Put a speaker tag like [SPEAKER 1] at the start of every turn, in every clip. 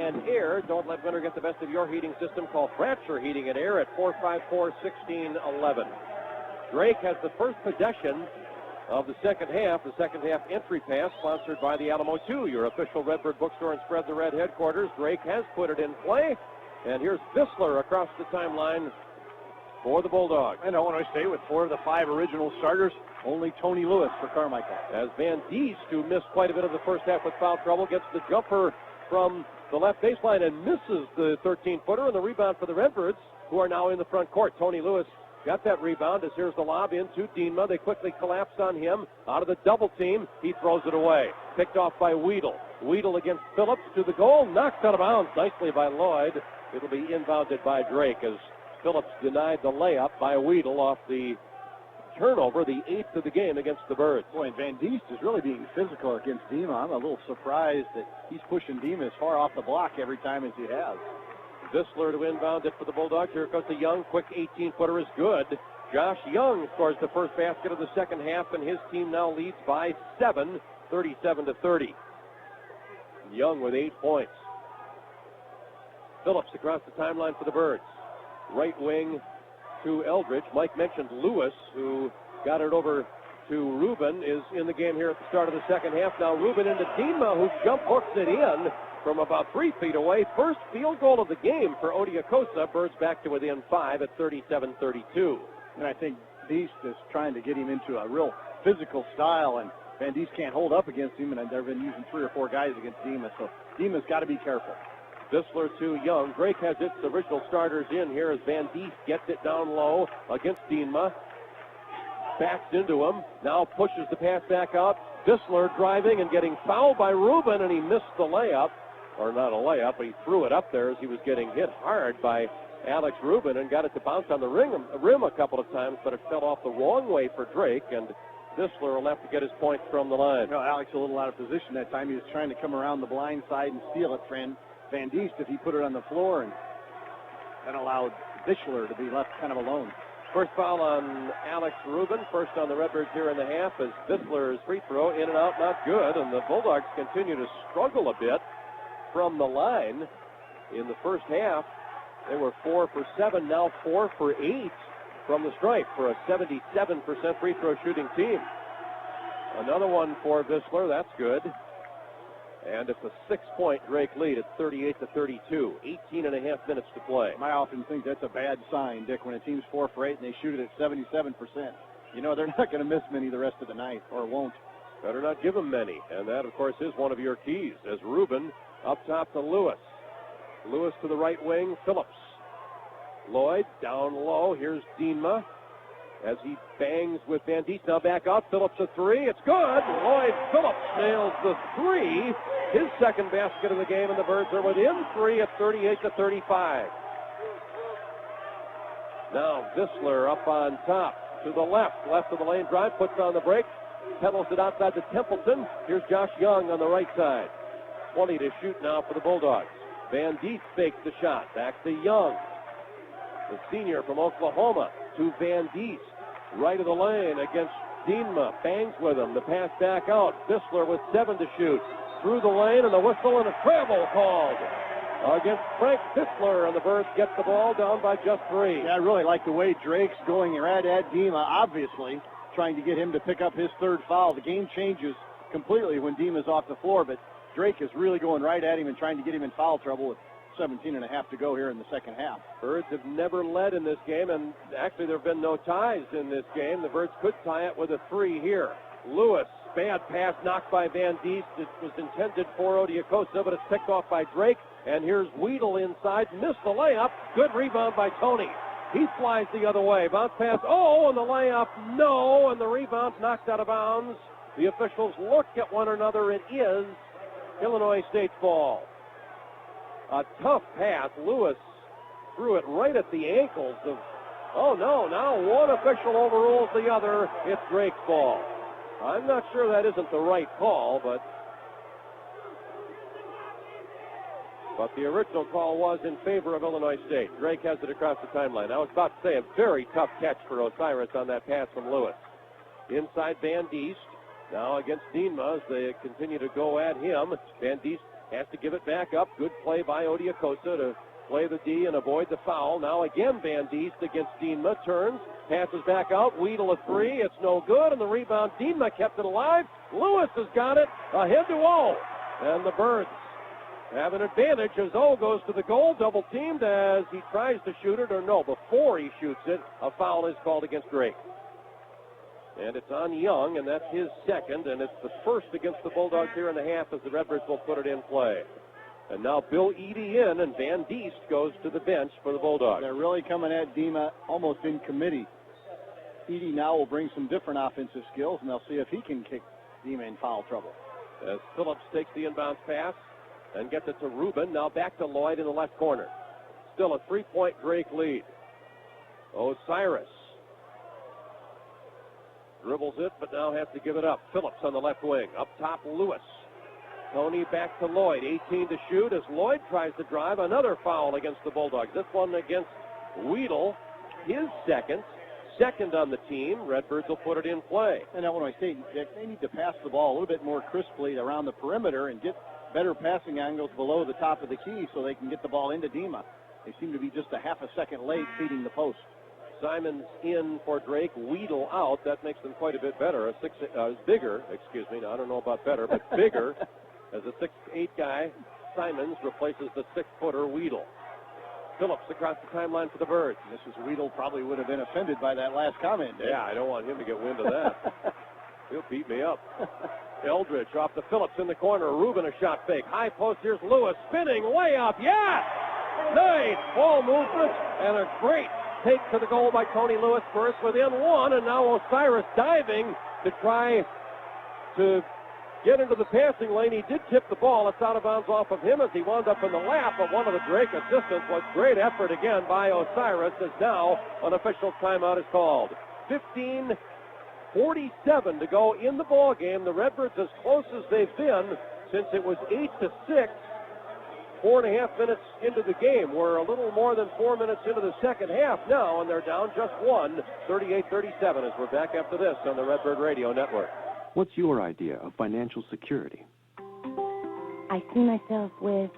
[SPEAKER 1] and Air. Don't let winter get the best of your heating system. Call Fratcher Heating and Air at 454-1611. Drake has the first possession of the second half entry pass sponsored by the Alamo 2, your official Redbird bookstore and Spread the Red headquarters. Drake has put it in play, and here's Vissler across the timeline for the Bulldogs.
[SPEAKER 2] And Illinois State with 4 of the 5 original starters, only Tony Lewis for Carmichael.
[SPEAKER 1] As Van Diest, who missed quite a bit of the first half with foul trouble, gets the jumper from the left baseline and misses the 13-footer, and the rebound for the Redbirds, who are now in the front court. Tony Lewis got that rebound as here's the lob into Dienma. They quickly collapsed on him. Out of the double team, he throws it away. Picked off by Weedle. Weedle against Phillips to the goal, knocked out of bounds nicely by Lloyd. It'll be inbounded by Drake as Phillips denied the layup by Weedle off the turnover, the 8th of the game against the Birds.
[SPEAKER 2] Boy, and Van Diest is really being physical against Dienma. I'm a little surprised that he's pushing Dienma as far off the block every time as he has.
[SPEAKER 1] Vissler to inbound it for the Bulldogs. Here goes the Young. Quick 18-footer is good. Josh Young scores the first basket of the second half, and his team now leads by 7, 37-30. Young with 8 points. Phillips across the timeline for the Birds. Right wing to Eldridge. Mike mentioned Lewis, who got it over to Rubin, is in the game here at the start of the second half. Now Rubin into Dienma, who jump hooks it in from about 3 feet away. First field goal of the game for Odiocosa. Birds back to within 5 at 37-32.
[SPEAKER 2] And I think Diest is trying to get him into a real physical style, and Van Diest can't hold up against him, and they've been using 3 or 4 guys against Dienma, so Dienma's got to be careful.
[SPEAKER 1] Vissler to Young. Drake has its original starters in here as Van Diest gets it down low against Dienma. Backs into him. Now pushes the pass back out. Vissler driving and getting fouled by Rubin, and he missed the layup. Or not a layup, but he threw it up there as he was getting hit hard by Alex Rubin and got it to bounce on the rim a couple of times, but it fell off the wrong way for Drake, and Vissler will have to get his point from the line.
[SPEAKER 2] You know, Alex a little out of position that time. He was trying to come around the blind side and steal it for Van Diest if he put it on the floor, and that allowed Vissler to be left kind of alone.
[SPEAKER 1] First foul on Alex Rubin, first on the Redbirds here in the half, as Vissler's free throw in and out, not good, and the Bulldogs continue to struggle a bit from the line. In the first half, they were 4 for 7, now 4 for 8 from the stripe for a 77% free throw shooting team. Another one for Vissler, that's good. And it's a 6-point Drake lead at 38-32. 18 and a half minutes to play.
[SPEAKER 2] I often think that's a bad sign, Dick, when a team's 4 for 8 and they shoot it at 77%. You know, they're not going to miss many the rest of the night, or won't.
[SPEAKER 1] Better not give them many. And that, of course, is one of your keys, as Rubin up top to Lewis. Lewis to the right wing, Phillips. Lloyd down low. Here's Dienma as he bangs with Van Diest. Now back out. Phillips a 3. It's good. Lloyd Phillips nails the 3. His second basket of the game, and the Birds are within 3 at 38-35. Now Vissler up on top to the left of the lane drive, puts on the break, pedals it outside to Templeton. Here's Josh Young on the right side. 20 to shoot now for the Bulldogs. Van Diest fakes the shot. Back to Young, the senior from Oklahoma, to Van Diest. Right of the lane against Dienma. Bangs with him. The pass back out. Vissler with 7 to shoot. Through the lane, and the whistle, and a travel called against Frank Vissler, and the Birds get the ball down by just 3.
[SPEAKER 2] Yeah, I really like the way Drake's going right at Dienma, obviously trying to get him to pick up his 3rd foul. The game changes completely when Dienma's off the floor, but Drake is really going right at him and trying to get him in foul trouble with 17 and a half to go here in the second half.
[SPEAKER 1] Birds have never led in this game, and actually there have been no ties in this game. The Birds could tie it with a 3 here. Lewis, bad pass knocked by Van Diest. It was intended for Odiocosa, but it's picked off by Drake. And here's Weedle inside, missed the layup. Good rebound by Tony. He flies the other way. Bounce pass, oh, and the layup, no, and the rebound's knocked out of bounds. The officials look at one another. It is Illinois State's ball. A tough pass. Lewis threw it right at the ankles of, oh no, now one official overrules the other. It's Drake's ball. I'm not sure that isn't the right call, but the original call was in favor of Illinois State. Drake has it across the timeline. I was about to say a very tough catch for Osiris on that pass from Lewis. Inside Van Diest. Now against Dienma as they continue to go at him. Van Diest Has to give it back up. Good play by Odiocosa to play the D and avoid the foul. Now again, Van Diest against Dienma. Turns, passes back out. Weedle a three. It's no good. And the rebound, Dienma kept it alive. Lewis has got it. Ahead to O. And the Birds have an advantage as O goes to the goal. Double teamed as he tries to shoot it. Or no, before he shoots it, a foul is called against Drake. And it's on Young, and that's his second. And it's the first against the Bulldogs here in the half as the Redbirds will put it in play. And now Bill Eady in, and Van Diest goes to the bench for the Bulldogs.
[SPEAKER 2] They're really coming at Dienma almost in committee. Eady now will bring some different offensive skills, and they'll see if he can kick Dienma in foul trouble.
[SPEAKER 1] As Phillips takes the inbounds pass and gets it to Rubin. Now back to Lloyd in the left corner. Still a 3-point Drake lead. Osiris dribbles it, but now has to give it up. Phillips on the left wing. Up top, Lewis. Tony back to Lloyd. 18 to shoot as Lloyd tries to drive. Another foul against the Bulldogs. This one against Weedle. His second on the team. Redbirds will put it in play.
[SPEAKER 2] And Illinois State, they need to pass the ball a little bit more crisply around the perimeter and get better passing angles below the top of the key so they can get the ball into Dienma. They seem to be just a half a second late feeding the post.
[SPEAKER 1] Simons in for Drake. Weedle out. That makes them quite a bit better. Bigger, excuse me. I don't know about better, but bigger. As a 6'8" guy, Simons replaces the 6-footer Weedle. Phillips across the timeline for the Birds.
[SPEAKER 2] Mrs. Weedle probably would have been offended by that last comment. Dave.
[SPEAKER 1] Yeah, I don't want him to get wind of that. He'll beat me up. Eldridge off the Phillips in the corner. Rubin a shot fake. High post. Here's Lewis spinning layup. Yes! Nice ball movement and a great take to the goal by Tony Lewis first within one, and now Osiris diving to try to get into the passing lane. He did tip the ball. It's out of bounds off of him as he wound up in the lap of one of the Drake assistants. Was great effort again by Osiris as now an official timeout is called. 15:47 to go in the ball game. The Redbirds as close as they've been since it was 8-6. 4.5 minutes into the game. We're a little more than 4 minutes into the second half now, and they're down just one, 38-37, as we're back after this on the Redbird Radio Network.
[SPEAKER 3] What's your idea of financial security?
[SPEAKER 4] I see myself with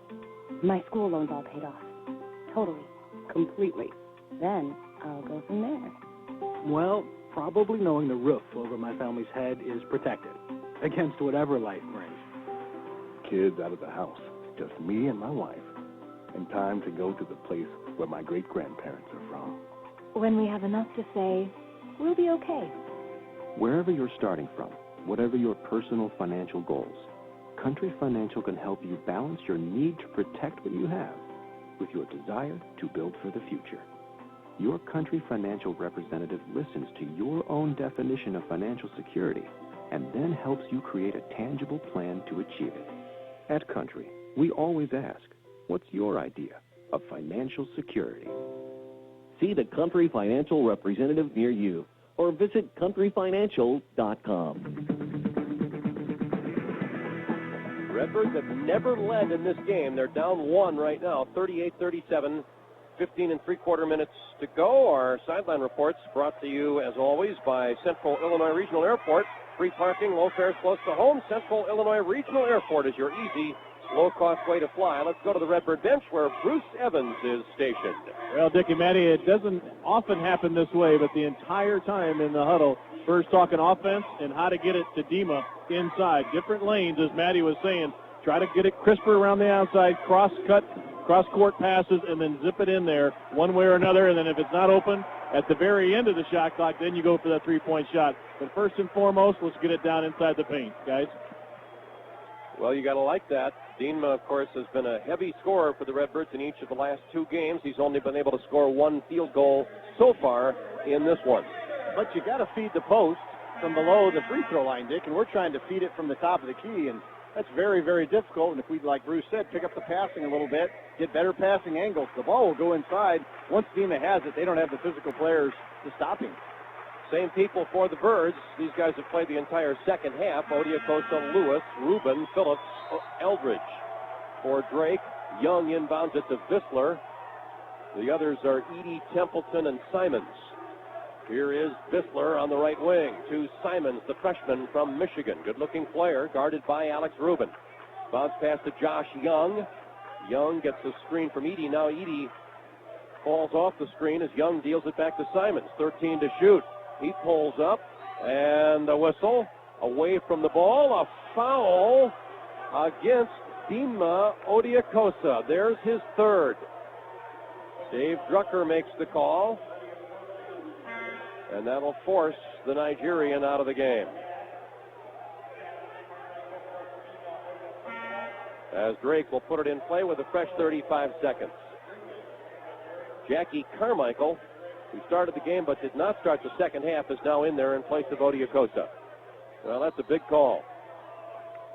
[SPEAKER 4] my school loans all paid off. Totally. Completely. Then I'll go from there.
[SPEAKER 5] Well, probably knowing the roof over my family's head is protected against whatever life brings.
[SPEAKER 6] Kids out of the house. Just me and my wife, and time to go to the place where my great-grandparents are from.
[SPEAKER 4] When we have enough to say, we'll be okay.
[SPEAKER 3] Wherever you're starting from, whatever your personal financial goals, Country Financial can help you balance your need to protect what you have with your desire to build for the future. Your Country Financial representative listens to your own definition of financial security and then helps you create a tangible plan to achieve it. At Country, we always ask, what's your idea of financial security?
[SPEAKER 7] See the Country Financial representative near you or visit countryfinancial.com.
[SPEAKER 1] Redbirds have never led in this game. They're down one right now, 38-37, 15 3/4 minutes to go. Our sideline reports brought to you, as always, by Central Illinois Regional Airport. Free parking, low fares close to home. Central Illinois Regional Airport is your easy, low-cost way to fly. Let's go to the Redbird bench where Bruce Evans is stationed.
[SPEAKER 8] Well, Dickie, Matty, it doesn't often happen this way, but the entire time in the huddle, Bird's talking offense and how to get it to Dienma inside. Different lanes, as Matty was saying. Try to get it crisper around the outside, cross-court passes, and then zip it in there one way or another. And then if it's not open at the very end of the shot clock, then you go for that three-point shot. But first and foremost, let's get it down inside the paint, guys.
[SPEAKER 1] Well, you got to like that. Dienma, of course, has been a heavy scorer for the Redbirds in each of the last two games. He's only been able to score one field goal so far in this one.
[SPEAKER 2] But you got to feed the post from below the free throw line, Dick, and we're trying to feed it from the top of the key, and that's very, very difficult. And if we, like Bruce said, pick up the passing a little bit, get better passing angles, the ball will go inside. Once Dienma has it, they don't have the physical players to stop him.
[SPEAKER 1] Same people for the Birds. These guys have played the entire second half. Odiocosa, Lewis, Rubin, Phillips, Eldridge. For Drake, Young inbounds it to Vissler. The others are Eady, Templeton, and Simons. Here is Vissler on the right wing to Simons, the freshman from Michigan. Good-looking player, guarded by Alex Rubin. Bounce pass to Josh Young. Young gets the screen from Edey. Now Edey falls off the screen as Young deals it back to Simons. 13 to shoot. He pulls up, and a whistle away from the ball. A foul against Dima Odiakosa. There's his third. Dave Drucker makes the call, and that'll force the Nigerian out of the game. As Drake will put it in play with a fresh 35 seconds. Jackie Carmichael, who started the game but did not start the second half, is now in there in place of Odiakosa. Well, that's a big call.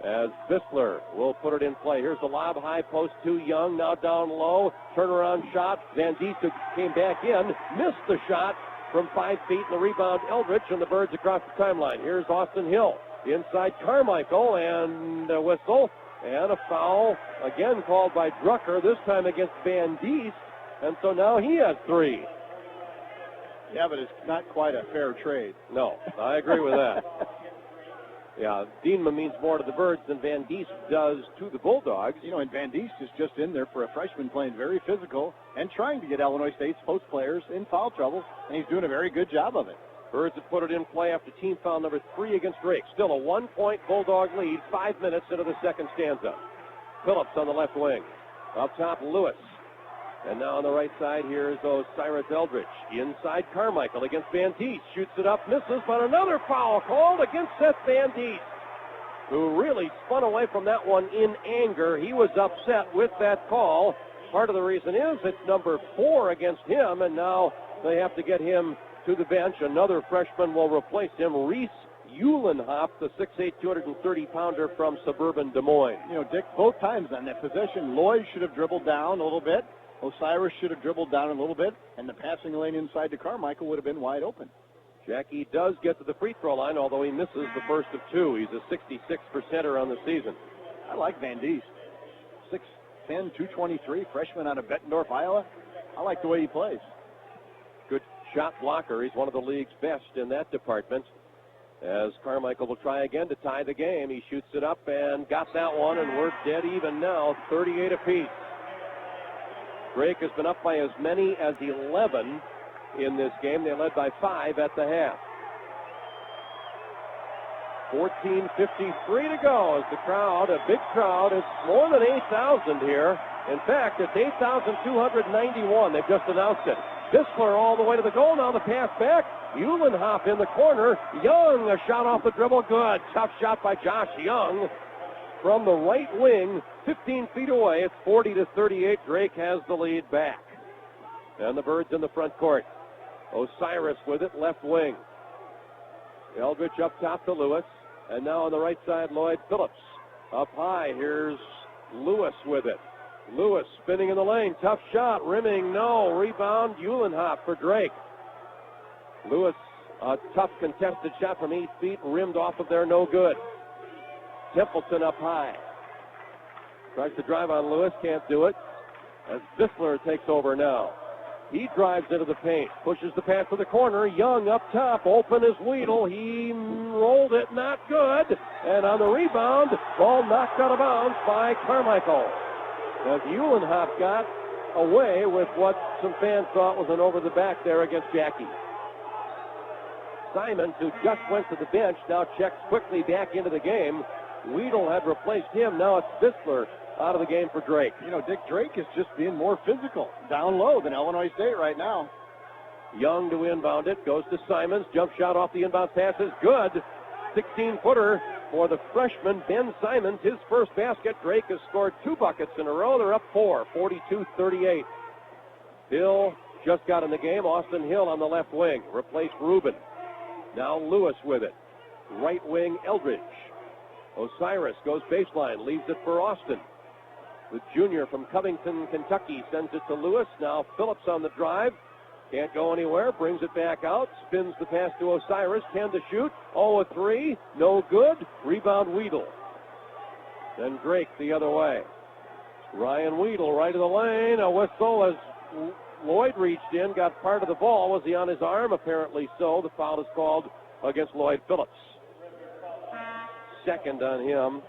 [SPEAKER 1] As Visler will put it in play. Here's the lob, high post to Young, now down low. Turnaround shot. Van Diest came back in, missed the shot from 5 feet, and the rebound Eldridge, and the Birds across the timeline. Here's Austin Hill. Inside Carmichael, and a whistle, and a foul, again called by Drucker, this time against Van Diest, and so now he has 3.
[SPEAKER 2] Yeah, but it's not quite a fair trade.
[SPEAKER 1] No, I agree with that. Yeah, Dienma means more to the Birds than Van Diest does to the Bulldogs.
[SPEAKER 2] You know, and Van Diest is just in there for a freshman playing very physical and trying to get Illinois State's post players in foul trouble, and he's doing a very good job of it.
[SPEAKER 1] Birds have put it in play after team foul number 3 against Drake. Still a 1-point Bulldog lead, 5 minutes into the second stanza. Phillips on the left wing. Up top, Lewis. And now on the right side, here's Osiris Eldridge. Inside Carmichael against Van Diest. Shoots it up, misses, but another foul called against Seth Van Diest, who really spun away from that one in anger. He was upset with that call. Part of the reason is it's number 4 against him, and now they have to get him to the bench. Another freshman will replace him, Reese Eulenhoff, the 6'8", 230-pounder from suburban Des Moines.
[SPEAKER 2] You know, Dick, both times on that possession, Lloyd should have dribbled down a little bit. Osiris should have dribbled down a little bit, and the passing lane inside to Carmichael would have been wide open.
[SPEAKER 1] Jackie does get to the free throw line, although he misses the first of 2. He's a 66%er on the season.
[SPEAKER 2] I like Van Diest. 6'10", 223, freshman out of Bettendorf, Iowa. I like the way he plays.
[SPEAKER 1] Good shot blocker. He's one of the league's best in that department. As Carmichael will try again to tie the game. He shoots it up and got that one, and we're dead even now, 38 apiece. Drake has been up by as many as 11 in this game. They led by 5 at the half. 14:53 to go as the crowd, a big crowd, it's more than 8,000 here. In fact, it's 8,291. They've just announced it. Visler all the way to the goal. Now the pass back. Eulenhoff in the corner. Young, a shot off the dribble. Good. Tough shot by Josh Young from the right wing, 15 feet away. It's 40-38. Drake has the lead back. And the Birds in the front court. Osiris with it, left wing. Eldridge up top to Lewis. And now on the right side, Lloyd Phillips. Up high, here's Lewis with it. Lewis spinning in the lane. Tough shot. Rimming, no. Rebound, Eulenhoff for Drake. Lewis, a tough contested shot from 8 feet. Rimmed off of there, no good. Templeton up high. Tries to drive on Lewis, can't do it. As Visler takes over now. He drives into the paint, pushes the pass to the corner. Young up top, open as Weedle. He rolled it, not good. And on the rebound, ball knocked out of bounds by Carmichael. As Eulenhoff got away with what some fans thought was an over the back there against Jackie. Simons, who just went to the bench, now checks quickly back into the game. Weedle had replaced him. Now it's Visler out of the game for Drake.
[SPEAKER 2] You know, Dick, Drake is just being more physical down low than Illinois State right now.
[SPEAKER 1] Young to inbound it. Goes to Simons. Jump shot off the inbound pass is good. 16-footer for the freshman, Ben Simons. His first basket. Drake has scored 2 buckets in a row. They're up 4, 42-38. Hill just got in the game. Austin Hill on the left wing. Replaced Rubin. Now Lewis with it. Right wing, Eldridge. Osiris goes baseline, leaves it for Austin. The junior from Covington, Kentucky, sends it to Lewis. Now Phillips on the drive. Can't go anywhere. Brings it back out. Spins the pass to Osiris. 10 to shoot. 0-3. No good. Rebound Weedle. Then Drake the other way. Ryan Weedle right of the lane. A whistle as Lloyd reached in. Got part of the ball. Was he on his arm? Apparently so. The foul is called against Lloyd Phillips. Second on him.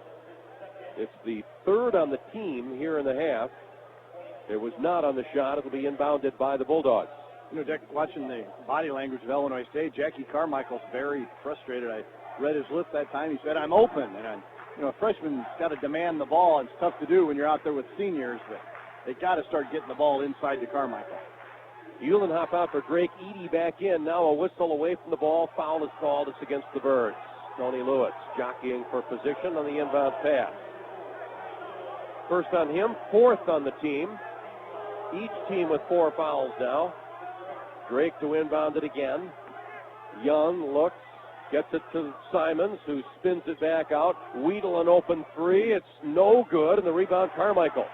[SPEAKER 1] It's the third on the team here in the half. It was not on the shot. It'll be inbounded by the Bulldogs.
[SPEAKER 2] You know, Jack, watching the body language of Illinois State, Jackie Carmichael's very frustrated. I read his lips that time. He said, "I'm open." And, a freshman's got to demand the ball. It's tough to do when you're out there with seniors, but they got to start getting the ball inside to Carmichael.
[SPEAKER 1] Uhlenhop out for Drake. Edey back in. Now a whistle away from the ball. Foul is called. It's against the Birds. Tony Lewis jockeying for position on the inbound pass. First on him, fourth on the team. Each team with 4 fouls now. Drake to inbound it again. Young looks, gets it to Simons, who spins it back out. Weedle an open 3. It's no good, and the rebound Carmichael.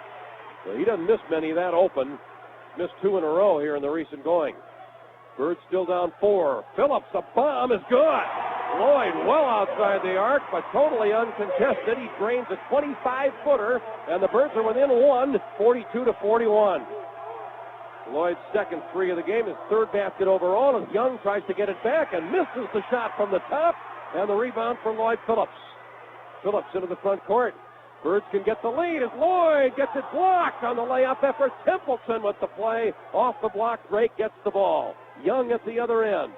[SPEAKER 1] So he doesn't miss many of that open. Missed 2 in a row here in the recent going. Birds still down 4. Phillips, a bomb is good. Lloyd well outside the arc, but totally uncontested. He drains a 25-footer, and the Birds are within 1, 42-41. Lloyd's second 3 of the game, his third basket overall, as Young tries to get it back and misses the shot from the top, and the rebound for Lloyd Phillips. Phillips into the front court. Birds can get the lead as Lloyd gets it blocked on the layup effort. Templeton with the play. Off the block, Drake gets the ball. Young at the other end.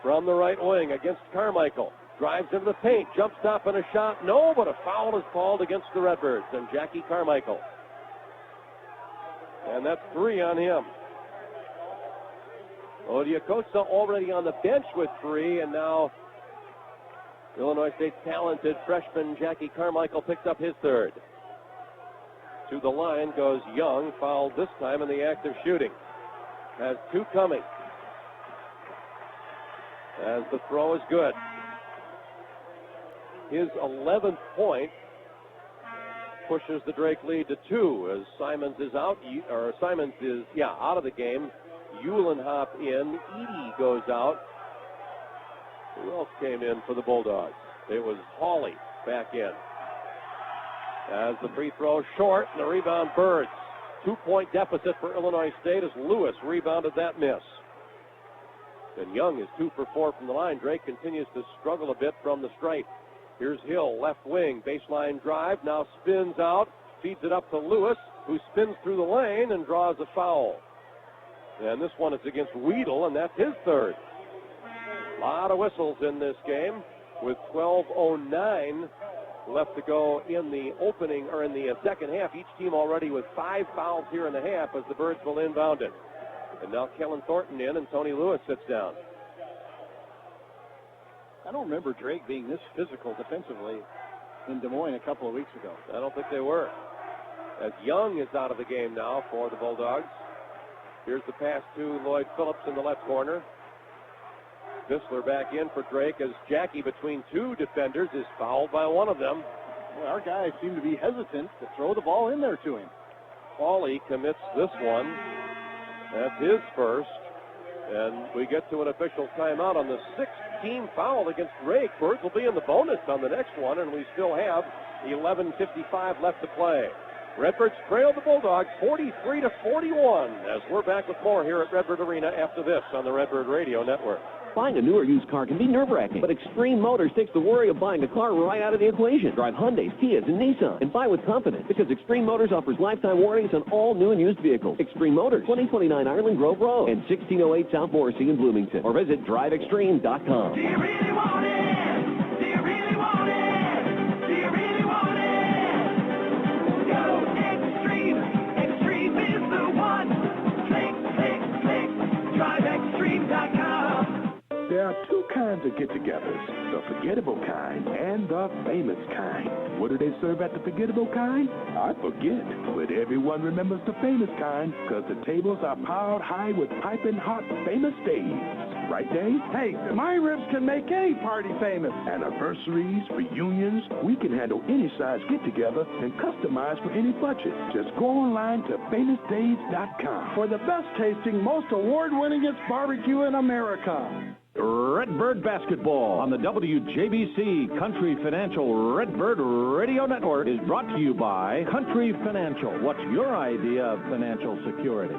[SPEAKER 1] From the right wing against Carmichael. Drives into the paint. Jump stop and a shot. No, but a foul is called against the Redbirds and Jackie Carmichael. And that's 3 on him. Odiakosa already on the bench with 3, and now Illinois State's talented freshman Jackie Carmichael picks up his 3rd. To the line goes Young, fouled this time in the act of shooting. Has 2 coming. As the throw is good. His 11th point pushes the Drake lead to 2 as Simons is out, out of the game. Uhlenhop in. Edey goes out. Who else came in for the Bulldogs? It was Hawley back in. As the free throw short, and the rebound Birds. 2-point deficit for Illinois State as Lewis rebounded that miss. And Young is 2 for 4 from the line. Drake continues to struggle a bit from the stripe. Here's Hill, left wing, baseline drive, now spins out, feeds it up to Lewis, who spins through the lane and draws a foul. And this one is against Weedle, and that's his 3rd. A lot of whistles in this game with 12:09 left to go in the opening, or in the second half. Each team already with 5 fouls here in the half as the Birds will inbound it. And now Kellen Thornton in, and Tony Lewis sits down.
[SPEAKER 2] I don't remember Drake being this physical defensively in Des Moines a couple of weeks ago.
[SPEAKER 1] I don't think they were. As Young is out of the game now for the Bulldogs. Here's the pass to Lloyd Phillips in the left corner. Vissler back in for Drake as Jackie between 2 defenders is fouled by one of them.
[SPEAKER 2] Well, our guys seem to be hesitant to throw the ball in there to him.
[SPEAKER 1] Hawley commits this one. That's his first. And we get to an official timeout on the 6th team foul against Drake. Birds will be in the bonus on the next one, and we still have 11:55 left to play. Redbirds trail the Bulldogs 43-41 as we're back with more here at Redbird Arena after this on the Redbird Radio Network.
[SPEAKER 7] Buying a new or used car can be nerve-wracking, but Extreme Motors takes the worry of buying a car right out of the equation. Drive Hyundais, Kias, and Nissan, and buy with confidence because Extreme Motors offers lifetime warranties on all new and used vehicles. Extreme Motors, 2029 Ireland Grove Road, and 1608 South Morrissey in Bloomington. Or visit driveextreme.com.
[SPEAKER 9] Do you really want it? Do you really want it? Do you really want it? Go Extreme. Extreme is the one. Click, click, click. DriveExtreme.com.
[SPEAKER 6] There are 2 kinds of get-togethers, the forgettable kind and the famous kind. What do they serve at the forgettable kind? I forget, but everyone remembers the famous kind because the tables are piled high with piping hot famous days. Right, Dave?
[SPEAKER 10] Hey, my ribs can make any party famous.
[SPEAKER 6] Anniversaries, reunions, we can handle any size get-together and customize for any budget. Just go online to famousdays.com.
[SPEAKER 10] For the best tasting, most award-winningest barbecue in America.
[SPEAKER 11] Redbird Basketball on the WJBC Country Financial Redbird Radio Network is brought to you by Country Financial. What's your idea of financial security?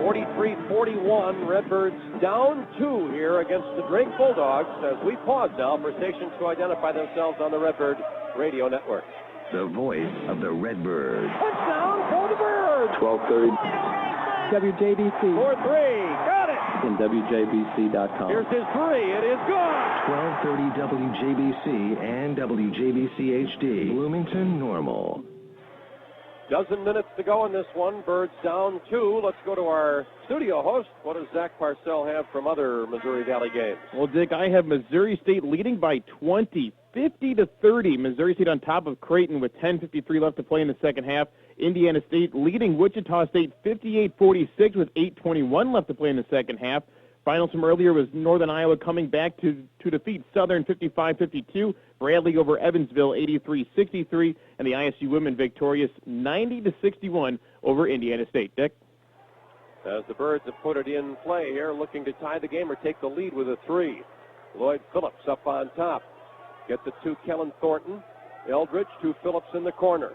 [SPEAKER 1] 43-41, Redbirds down 2 here against the Drake Bulldogs as we pause now for stations to identify themselves on the Redbird Radio Network.
[SPEAKER 12] The voice of the Redbirds.
[SPEAKER 1] Touchdown for the Birds!
[SPEAKER 12] 12:30.
[SPEAKER 5] WJBC.
[SPEAKER 1] 4-3. Got it!
[SPEAKER 3] And WJBC.com.
[SPEAKER 1] Here's his three. It is good!
[SPEAKER 12] 12:30 WJBC and WJBC HD. Bloomington Normal.
[SPEAKER 1] Dozen minutes to go in this one. Birds down 2. Let's go to our studio host. What does Zach Parcell have from other Missouri Valley games?
[SPEAKER 13] Well, Dick, I have Missouri State leading by 20, 50-30. Missouri State on top of Creighton with 10:53 left to play in the second half. Indiana State leading Wichita State 58-46 with 8:21 left to play in the second half. Finals from earlier was Northern Iowa coming back to defeat Southern 55-52. Bradley over Evansville 83-63, and the ISU women victorious 90-61 over Indiana State. Dick?
[SPEAKER 1] As the Birds have put it in play here, looking to tie the game or take the lead with a 3. Lloyd Phillips up on top. Gets it to Kellen Thornton. Eldridge to Phillips in the corner.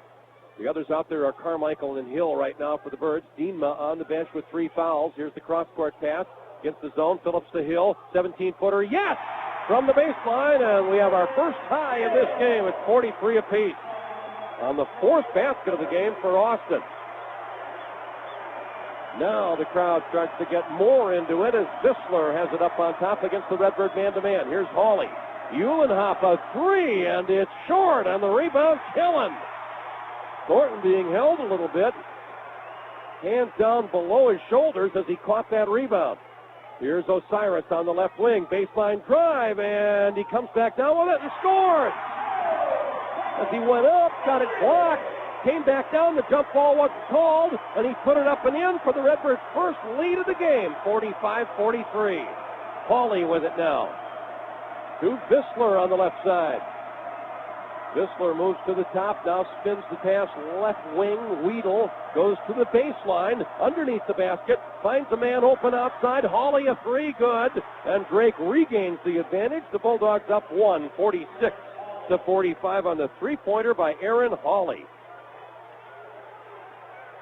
[SPEAKER 1] The others out there are Carmichael and Hill right now for the Birds. Dienma on the bench with 3 fouls. Here's the cross-court pass against the zone. Phillips to Hill. 17-footer. Yes! From the baseline, and we have our first tie in this game at 43 apiece. On the 4th basket of the game for Austin. Now the crowd starts to get more into it as Vissler has it up on top against the Redbird man-to-man. Here's Hawley. Uhlenhop a 3, and it's short on the rebound. Killen. Thornton being held a little bit. Hands down below his shoulders as he caught that rebound. Here's Osiris on the left wing. Baseline drive, and he comes back down with it and scores. As he went up, got it blocked, came back down. The jump ball wasn't called, and he put it up and in for the Redbirds' first lead of the game, 45-43. Hawley with it now. To Vissler on the left side. Vissler moves to the top, now spins the pass left wing. Weedle goes to the baseline, underneath the basket, finds a man open outside. Hawley a 3, good, and Drake regains the advantage. The Bulldogs up 1, 46-45 on the three-pointer by Aaron Hawley.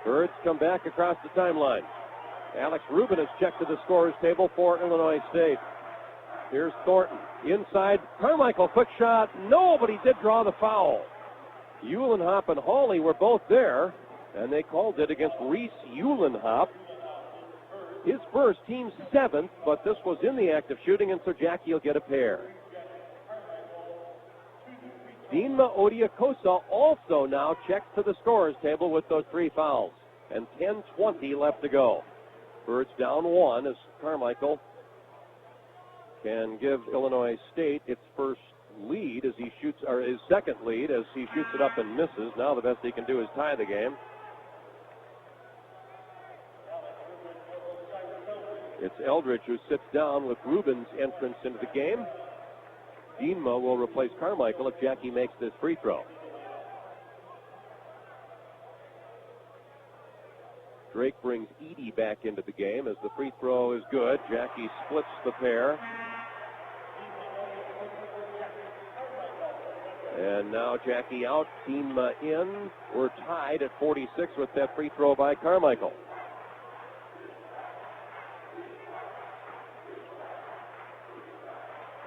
[SPEAKER 1] Birds come back across the timeline. Alex Rubin has checked to the scorer's table for Illinois State. Here's Thornton. Inside, Carmichael, quick shot. No, but he did draw the foul. Uhlenhop and Hawley were both there, and they called it against Reese Uhlenhop. His first, team 7th, but this was in the act of shooting, and so Jackie will get a pair. Dienma Odiakosa also now checks to the scorer's table with those 3 fouls, and 10:20 left to go. Birds down 1 as Carmichael can give Illinois State its first lead as he shoots, or his second lead as he shoots it up and misses. Now the best he can do is tie the game. It's Eldridge who sits down with Rubin's entrance into the game. Dienma will replace Carmichael if Jackie makes this free throw. Drake brings Edey back into the game as the free throw is good. Jackie splits the pair. And now Jackie out, Dienma in. We're tied at 46 with that free throw by Carmichael.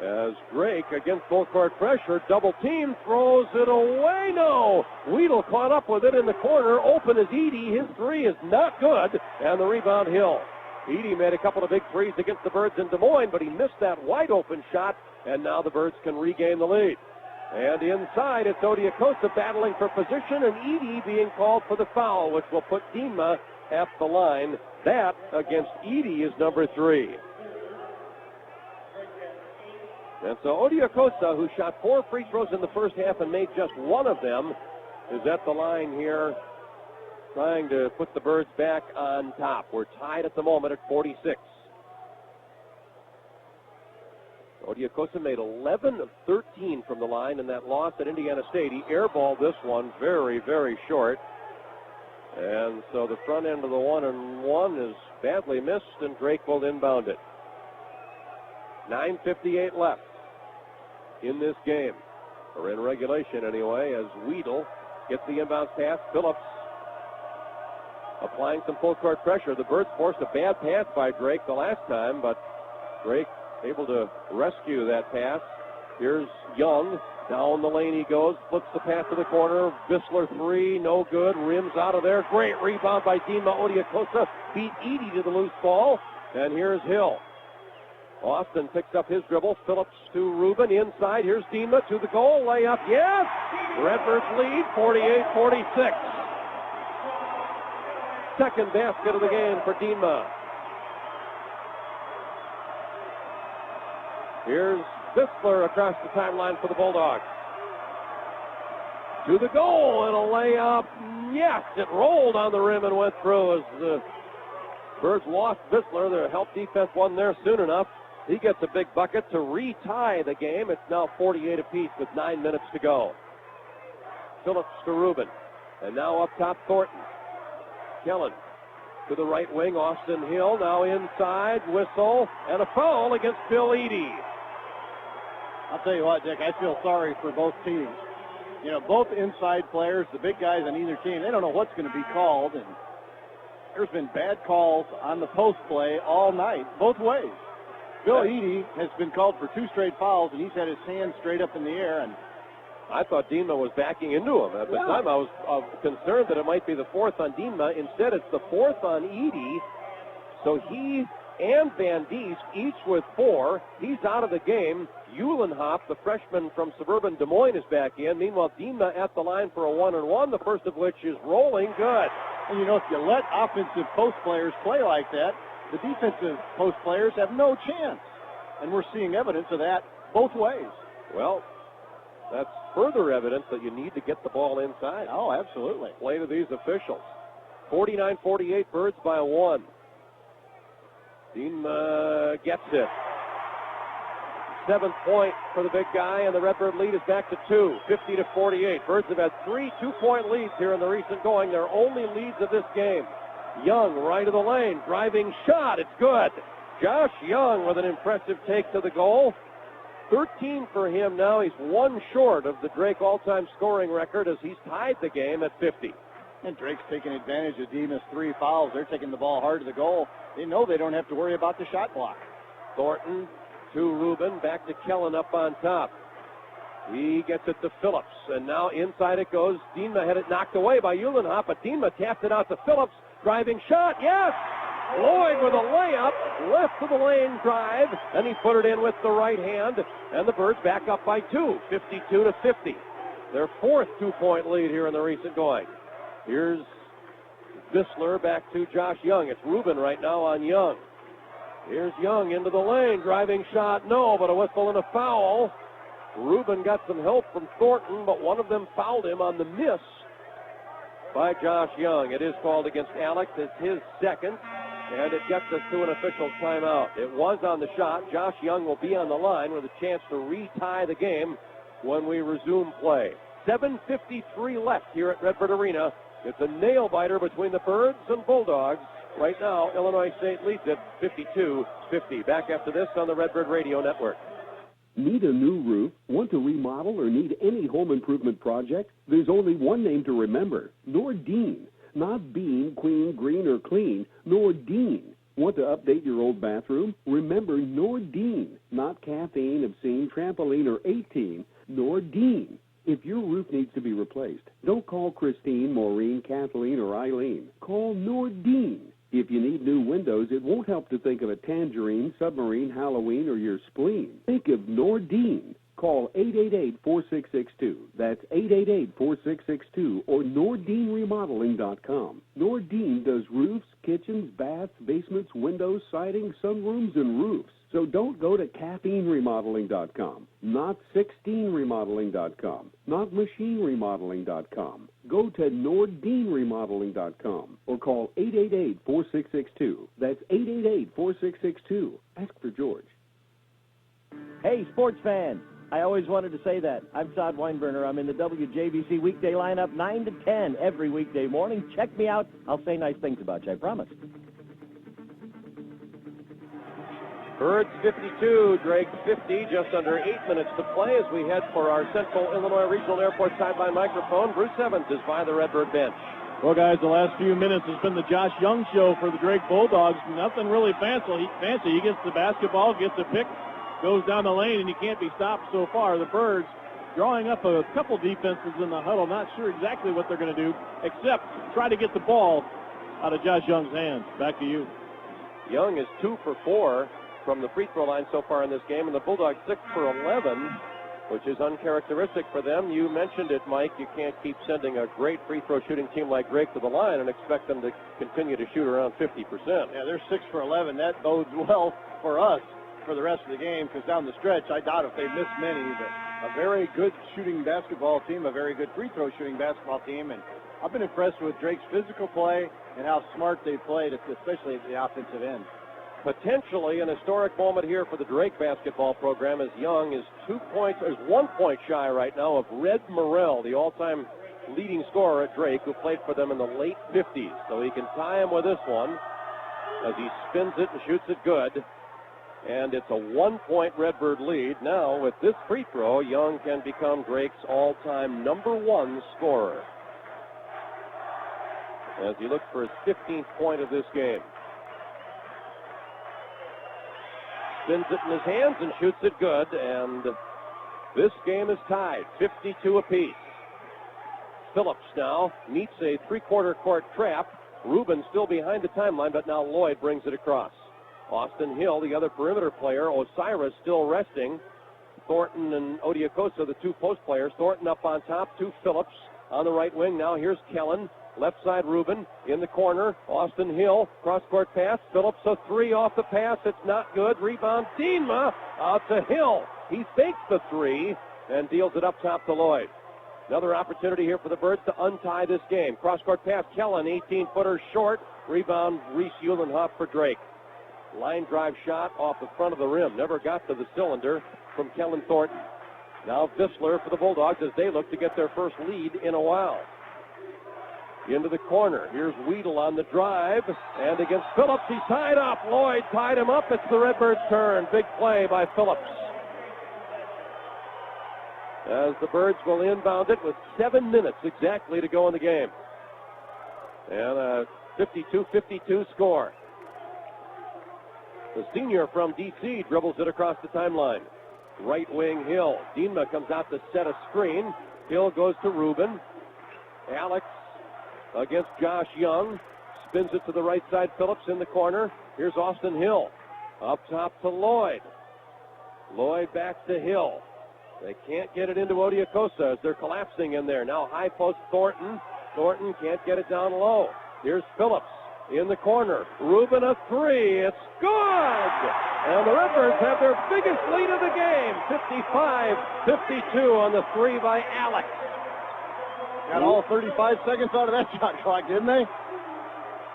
[SPEAKER 1] As Drake, against full court pressure, double team, throws it away. No! Weedle caught up with it in the corner. Open is Edey. His 3 is not good. And the rebound, Hill. Edey made a couple of big threes against the Birds in Des Moines, but he missed that wide open shot. And now the Birds can regain the lead. And inside, it's Odiakosa battling for position, and Edey being called for the foul, which will put Dienma at the line. That, against Edey, is number 3. And so Odiakosa, who shot 4 free throws in the first half and made just 1 of them, is at the line here, trying to put the Birds back on top. We're tied at the moment at 46. Odiakosa made 11 of 13 from the line in that loss at Indiana State. He airballed this one very, very short. And so the front end of the 1-and-1 is badly missed, and Drake will inbound it. 9:58 left in this game, or in regulation anyway, as Weedle gets the inbound pass. Phillips applying some full court pressure. The Birds forced a bad pass by Drake the last time, but Drake able to rescue that pass. Here's Young Down the lane he goes, flips the pass to the corner. Vissler three, no good. Rims out of there. Great rebound by Dima Odiakosa. Beat Edie to the loose ball. And here's Hill. Austin picks up his dribble. Phillips to Rubin. Inside. Here's Dima to the goal. Layup. Yes! Redbirds lead 48-46. Second basket of the game for Dima. Here's Vissler across the timeline for the Bulldogs. To the goal and a layup. Yes, it rolled on the rim and went through as the Birds lost Vissler. Their help defense wasn't there soon enough. He gets a big bucket to retie the game. It's now 48 apiece with 9 minutes to go. Phillips to Rubin. And now up top, Thornton. Kellen to the right wing. Austin Hill now inside. Whistle and a foul against Bill Edie.
[SPEAKER 2] I'll tell you what, Dick, I feel sorry for both teams. You know, both inside players, the big guys on either team, they don't know what's going to be called. And there's been bad calls on the post play all night, both ways. Bill Edie has been called for 2 straight fouls, and he's had his hands straight up in the air. And
[SPEAKER 1] I thought Dima was backing into him. At the time, I was concerned that it might be the 4th on Dima. Instead, it's the 4th on Edie. So he and Van Diest, each with 4. He's out of the game. Uhlenhop, the freshman from suburban Des Moines, is back in. Meanwhile, Dima at the line for a 1-and-1, the first of which is rolling good.
[SPEAKER 2] And, you know, if you let offensive post players play like that, the defensive post players have no chance. And we're seeing evidence of that both ways.
[SPEAKER 1] Well, that's further evidence that you need to get the ball inside.
[SPEAKER 2] Oh, absolutely.
[SPEAKER 1] Play to these officials. 49-48, Birds by 1. Dima gets it. 7th point for the big guy, and the Redbird lead is back to 2, 50-48. Birds have had 3 two-point leads here in the recent going. Their only leads of this game. Young, right of the lane, driving shot. It's good. Josh Young with an impressive take to the goal. 13 for him now. He's 1 short of the Drake all-time scoring record as he's tied the game at 50.
[SPEAKER 2] And Drake's taking advantage of Dima's 3 fouls. They're taking the ball hard to the goal. They know they don't have to worry about the shot block.
[SPEAKER 1] Thornton to Rubin, back to Kellen up on top. He gets it to Phillips, and now inside it goes. Dima had it knocked away by Uhlenhop, but Dima tapped it out to Phillips. Driving shot, yes! Lloyd with a layup, left to the lane drive, and he put it in with the right hand, and the Birds back up by 2, 52-50. Their 4th two-point lead here in the recent going. Here's Vissler back to Josh Young. It's Rubin right now on Young. Here's Young into the lane, driving shot, no, but a whistle and a foul. Rubin got some help from Thornton, but one of them fouled him on the miss by Josh Young. It is called against Alex. It's his 2nd, and it gets us to an official timeout. It was on the shot. Josh Young will be on the line with a chance to retie the game when we resume play. 7:53 left here at Redbird Arena. It's a nail-biter between the Birds and Bulldogs. Right now, Illinois State leads it 52-50. Back after this on the Redbird Radio Network.
[SPEAKER 14] Need a new roof? Want to remodel or need any home improvement project? There's only one name to remember, Nordine. Not Bean, Queen, Green, or Clean, Nordine. Want to update your old bathroom? Remember Nordine. Not caffeine, obscene, trampoline, or 18. Nordine. If your roof needs to be replaced, don't call Christine, Maureen, Kathleen, or Eileen. Call Nordine. If you need new windows, it won't help to think of a tangerine, submarine, Halloween, or your spleen. Think of Nordine. Call 888-4662. That's 888-4662 or NordineRemodeling.com. Nordine does roofs, kitchens, baths, basements, windows, siding, sunrooms, and roofs. So don't go to caffeineremodeling.com, not 16remodeling.com, not machineremodeling.com. Go to NordineRemodeling.com or call 888-4662. That's 888-4662. Ask for George.
[SPEAKER 15] Hey, sports fans. I always wanted to say that. I'm Todd Weinberner. I'm in the WJBC weekday lineup 9 to 10 every weekday morning. Check me out. I'll say nice things about you, I promise.
[SPEAKER 1] Birds 52, Drake 50, just under 8 minutes to play as we head for our Central Illinois Regional Airport sideline microphone. Bruce Evans is by the Redbird bench.
[SPEAKER 8] Well, guys, the last few minutes has been the Josh Young show for the Drake Bulldogs. Nothing really fancy. He gets the basketball, gets a pick, goes down the lane, and he can't be stopped so far. The Birds drawing up a couple defenses in the huddle, not sure exactly what they're going to do, except try to get the ball out of Josh Young's hands. Back to you.
[SPEAKER 1] Young is 2 for 4 from the free throw line so far in this game, and the Bulldogs 6 for 11, which is uncharacteristic for them. You mentioned it, Mike. You can't keep sending a great free throw shooting team like Drake to the line and expect them to continue to shoot around 50%.
[SPEAKER 2] Yeah, they're 6 for 11. That bodes well for us for the rest of the game, because down the stretch, I doubt if they miss many. But a very good shooting basketball team, a very good free throw shooting basketball team, and I've been impressed with Drake's physical play and how smart they played, especially at the offensive end.
[SPEAKER 1] Potentially an historic moment here for the Drake basketball program, as Young is 1 point shy right now of Red Morrell, the all-time leading scorer at Drake, who played for them in the late 50s. So he can tie him with this one as he spins it and shoots it good. And it's a 1-point Redbird lead. Now, with this free throw, Young can become Drake's all-time #1 scorer as he looks for his 15th point of this game. Spins it in his hands and shoots it good, and this game is tied, 52 apiece. Phillips now meets a three-quarter court trap. Rubin still behind the timeline, but now Lloyd brings it across. Austin Hill, the other perimeter player. Osiris still resting. Thornton and Odiokosa, the two post players. Thornton up on top to Phillips on the right wing. Now here's Kellen. Left side Rubin in the corner. Austin Hill, cross-court pass. Phillips a three off the pass. It's not good. Rebound Dienma out to Hill. He fakes the three and deals it up top to Lloyd. Another opportunity here for the Birds to untie this game. Cross-court pass. Kellen, 18-footer short. Rebound Reese Eulenhoff for Drake. Line drive shot off the front of the rim. Never got to the cylinder from Kellen Thornton. Now Vissler for the Bulldogs as they look to get their first lead in a while. Into the corner. Here's Weedle on the drive. And against Phillips, he's tied up. Lloyd tied him up. It's the Redbirds' turn. Big play by Phillips. As the Birds will inbound it with 7 minutes exactly to go in the game. And a 52-52 score. The senior from D.C. dribbles it across the timeline. Right wing Hill. Dienma comes out to set a screen. Hill goes to Rubin. Alex against Josh Young. Spins it to the right side. Phillips in the corner. Here's Austin Hill. Up top to Lloyd. Lloyd back to Hill. They can't get it into Odiokosa as they're collapsing in there. Now high post Thornton. Thornton can't get it down low. Here's Phillips in the corner. Rubin a three. It's good! And the Redbirds have their biggest lead of the game. 55-52 on the three by Alex.
[SPEAKER 2] Got all 35 seconds out of that shot clock, didn't they?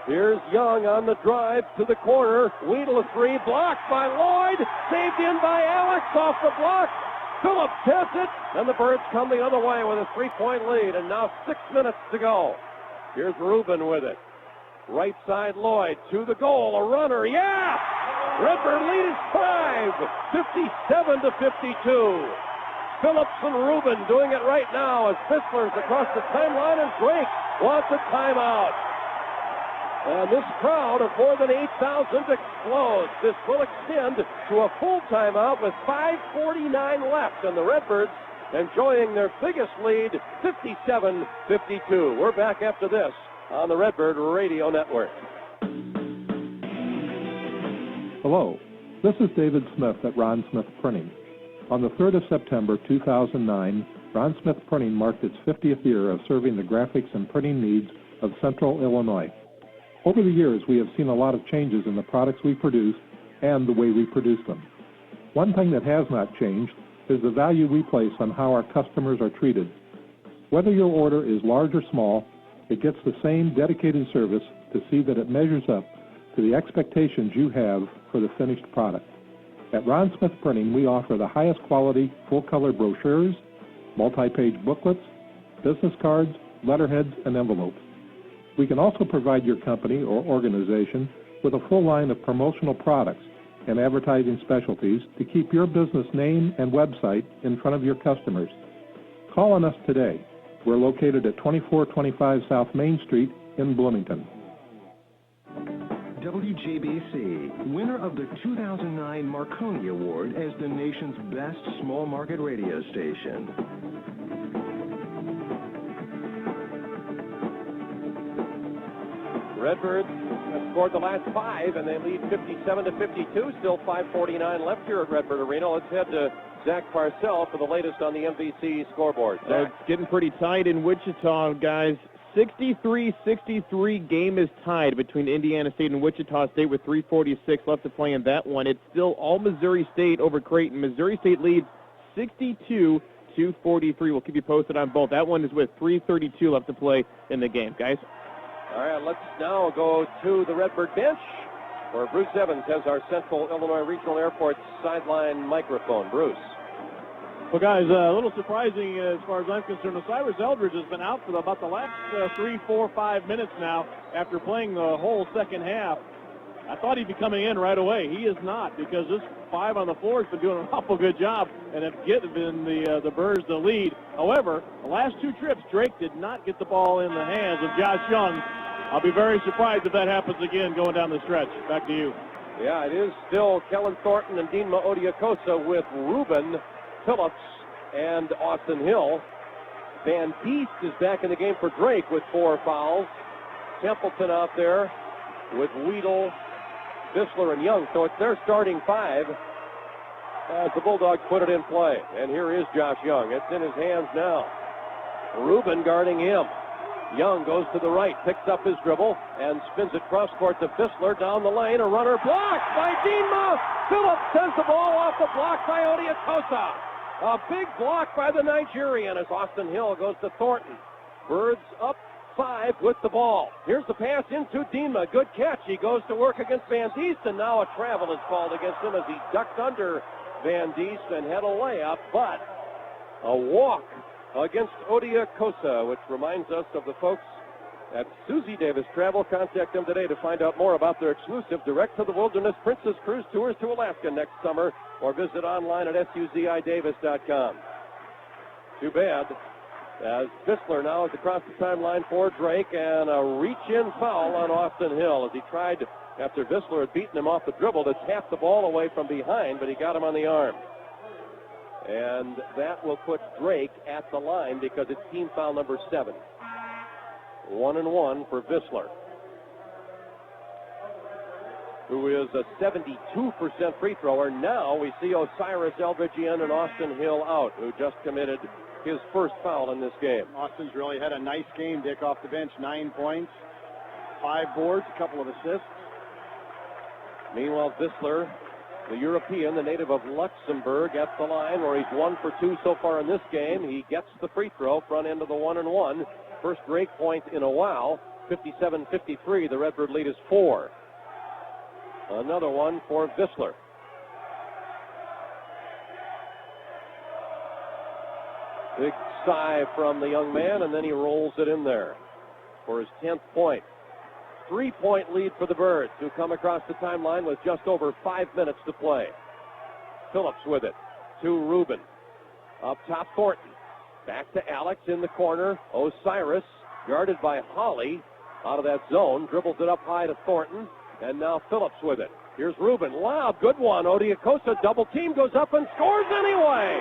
[SPEAKER 1] Here's Young on the drive to the corner. Weedle a three. Blocked by Lloyd. Saved in by Alex off the block. Phillips has it. And the Birds come the other way with a 3-point lead. And now 6 minutes to go. Here's Rubin with it. Right side Lloyd to the goal. A runner. Yeah! Redbird lead is 5. 57-52. Phillips and Rubin doing it right now as Vissler's across the timeline, and Drake wants a timeout. And this crowd of more than 8,000 explodes. This will extend to a full timeout with 5:49 left, and the Redbirds enjoying their biggest lead, 57-52. We're back after this on the Redbird Radio Network.
[SPEAKER 16] Hello, this is David Smith at Ron Smith Printing. On the 3rd of September 2009, Ron Smith Printing marked its 50th year of serving the graphics and printing needs of Central Illinois. Over the years, we have seen a lot of changes in the products we produce and the way we produce them. One thing that has not changed is the value we place on how our customers are treated. Whether your order is large or small, it gets the same dedicated service to see that it measures up to the expectations you have for the finished product. At Ron Smith Printing, we offer the highest quality full-color brochures, multi-page booklets, business cards, letterheads, and envelopes. We can also provide your company or organization with a full line of promotional products and advertising specialties to keep your business name and website in front of your customers. Call on us today. We're located at 2425 South Main Street in Bloomington.
[SPEAKER 12] WJBC, winner of the 2009 Marconi Award as the nation's best small market radio station.
[SPEAKER 1] Redbirds have scored the last 5, and they lead 57-52. Still 5:49 left here at Redbird Arena. Let's head to Zach Parcell for the latest on the MVC scoreboard. Zach.
[SPEAKER 13] It's getting pretty tight in Wichita, guys. 63-63 game is tied between Indiana State and Wichita State with 3:46 left to play in that one. It's still all Missouri State over Creighton. Missouri State leads 62-43. We'll keep you posted on both. That one is with 3:32 left to play in the game, guys.
[SPEAKER 1] All right, let's now go to the Redbird bench, where Bruce Evans has our Central Illinois Regional Airport sideline microphone. Bruce.
[SPEAKER 8] Well, guys, a little surprising as far as I'm concerned. Osiris Eldridge has been out for about the last 3, 4, 5 minutes now after playing the whole second half. I thought he'd be coming in right away. He is not, because this 5 on the floor has been doing an awful good job and have given the Birds the lead. However, the last 2 trips, Drake did not get the ball in the hands of Josh Young. I'll be very surprised if that happens again going down the stretch. Back to you.
[SPEAKER 1] Yeah, it is still Kellen Thornton and Dinma Odiakosa with Ruben Phillips and Austin Hill. Van Diest is back in the game for Drake with 4 fouls. Templeton out there with Weedle, Visler, and Young. So it's their starting 5 as the Bulldogs put it in play. And here is Josh Young. It's in his hands now. Ruben guarding him. Young goes to the right, picks up his dribble, and spins it cross-court to Visler down the lane. A runner blocked by Dinma. Phillips sends the ball off the block by Odiakosa. A big block by the Nigerian as Austin Hill goes to Thornton. Birds up 5 with the ball. Here's the pass into Dinma. Good catch. He goes to work against Van Diest, and now a travel is called against him as he ducked under Van Diest and had a layup, but a walk against Odiakosa, which reminds us of the folks at Susie Davis Travel. Contact them today to find out more about their exclusive Direct to the Wilderness Princess Cruise tours to Alaska next summer, or visit online at suzidavis.com. Too bad, as Visler now is across the timeline for Drake, and a reach-in foul on Austin Hill as he tried, after Visler had beaten him off the dribble, to tap the ball away from behind, but he got him on the arm. And that will put Drake at the line because it's team foul number 7. 1-1 for Visler, who is a 72% free thrower. Now we see Osiris Eldridge in and Austin Hill out, who just committed his first foul in this game.
[SPEAKER 2] Austin's really had a nice game, Dick, off the bench. 9 points, 5 boards, a couple of assists.
[SPEAKER 1] Meanwhile, Visler, the European, the native of Luxembourg, at the line where he's 1 for 2 so far in this game. He gets the free throw, front end of the 1-1. First Drake point in a while. 57-53. The Redbird lead is 4. Another one for Visler. Big sigh from the young man, and then he rolls it in there for his 10th point. 3-point lead for the Birds, who come across the timeline with just over 5 minutes to play. Phillips with it to Ruben. Up top, Thornton. Back to Alex in the corner. Osiris, guarded by Holly, out of that zone. Dribbles it up high to Thornton. And now Phillips with it. Here's Ruben. Lob, good one. Odiakosa double team, goes up and scores anyway.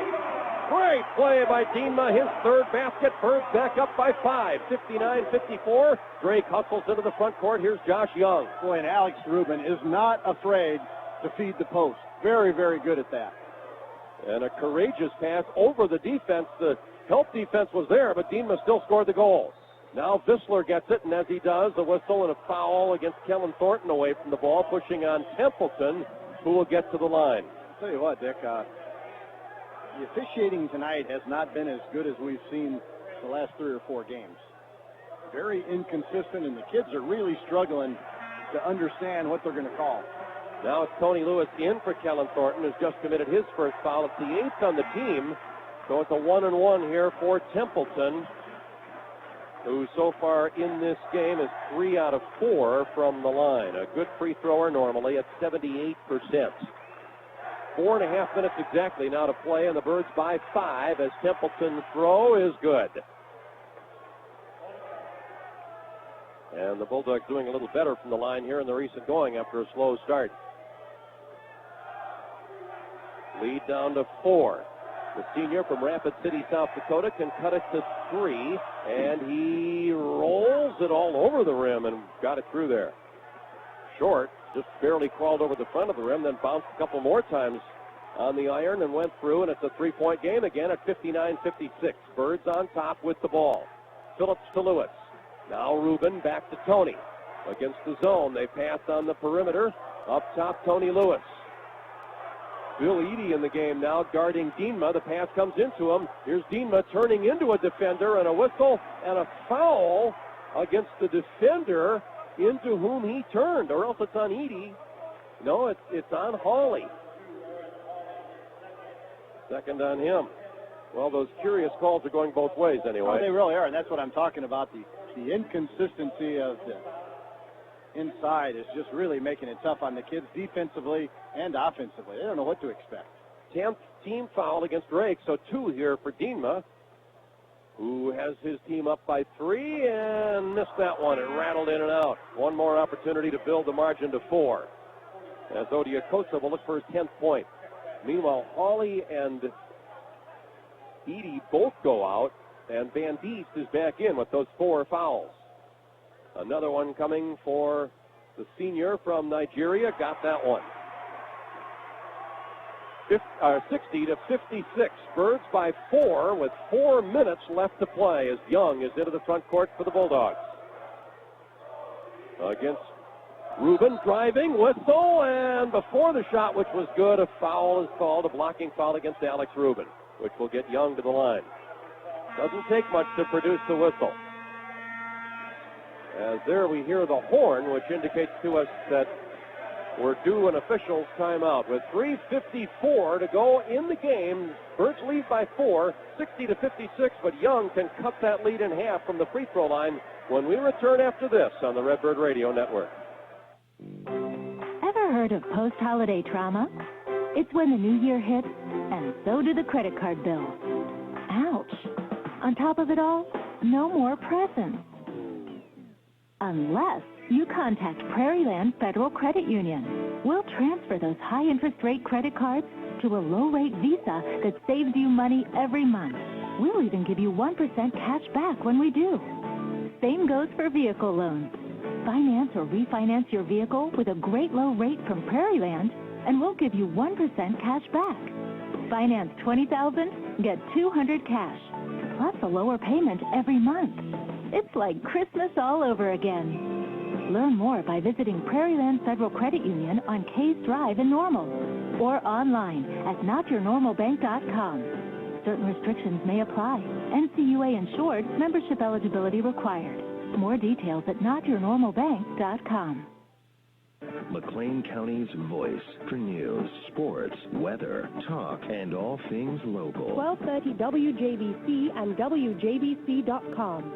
[SPEAKER 1] Great play by Dinma. His 3rd basket. Birds back up by 5. 59-54. Drake hustles into the front court. Here's Josh Young.
[SPEAKER 2] Boy, and Alex Ruben is not afraid to feed the post. Very, very good at that.
[SPEAKER 1] And a courageous pass over the defense. The help defense was there, but Dinma still scored the goal. Now Visler gets it, and as he does, a whistle and a foul against Kellen Thornton away from the ball, pushing on Templeton, who will get to the line.
[SPEAKER 2] I'll tell you what, Dick, the officiating tonight has not been as good as we've seen the last 3 or 4 games. Very inconsistent, and the kids are really struggling to understand what they're going to call.
[SPEAKER 1] Now it's Tony Lewis in for Kellen Thornton, who's just committed his first foul. It's the 8th on the team, so it's a 1-1 here for Templeton, who so far in this game is 3 out of 4 from the line. A good free thrower normally at 78%. 4.5 minutes exactly now to play, and the Birds by 5 as Templeton's throw is good. And the Bulldogs doing a little better from the line here in the recent going after a slow start. Lead down to 4. The senior from Rapid City, South Dakota, can cut it to 3, and he rolls it all over the rim and got it through there. Short, just barely crawled over the front of the rim, then bounced a couple more times on the iron and went through, and it's a three-point game again at 59-56. Birds on top with the ball. Phillips to Lewis. Now Rubin back to Tony. Against the zone, they pass on the perimeter. Up top, Tony Lewis. Bill Eady in the game now guarding Dienma. The pass comes into him. Here's Dienma turning into a defender, and a whistle and a foul against the defender into whom he turned, or else it's on Eady. No, it's on Hawley. Second on him. Well, those curious calls are going both ways anyway.
[SPEAKER 2] Oh, they really are, and that's what I'm talking about. The inconsistency of the inside is just really making it tough on the kids defensively and offensively. They don't know what to expect.
[SPEAKER 1] 10th team foul against Drake, so 2 here for Dienma, who has his team up by 3 and missed that one. It rattled in and out. One more opportunity to build the margin to 4, as Odiakosa will look for his 10th point. Meanwhile, Hawley and Eady both go out, and Van Diest is back in with those 4 fouls. Another one coming for the senior from Nigeria. Got that one. 60-56. Birds by 4 with 4 minutes left to play as Young is into the front court for the Bulldogs. Against Rubin, driving, whistle, and before the shot, which was good, a foul is called, a blocking foul against Alex Rubin, which will get Young to the line. Doesn't take much to produce the whistle. As there we hear the horn, which indicates to us that we're due an official's timeout. With 3:54 to go in the game, Birds lead by 4, 60-56, but Young can cut that lead in half from the free throw line when we return after this on the Redbird Radio Network.
[SPEAKER 17] Ever heard of post-holiday trauma? It's when the new year hits, and so do the credit card bills. Ouch. On top of it all, no more presents. Unless you contact Prairieland Federal Credit Union. We'll transfer those high-interest rate credit cards to a low-rate Visa that saves you money every month. We'll even give you 1% cash back when we do. Same goes for vehicle loans. Finance or refinance your vehicle with a great low rate from Prairieland, and we'll give you 1% cash back. Finance $20,000, get $200 cash, plus a lower payment every month. It's like Christmas all over again. Learn more by visiting Prairieland Federal Credit Union on Case Drive in Normal or online at notyournormalbank.com. Certain restrictions may apply. NCUA insured, membership eligibility required. More details at notyournormalbank.com.
[SPEAKER 12] McLean County's voice for news, sports, weather, talk, and all things local.
[SPEAKER 4] 1230 WJBC and WJBC.com.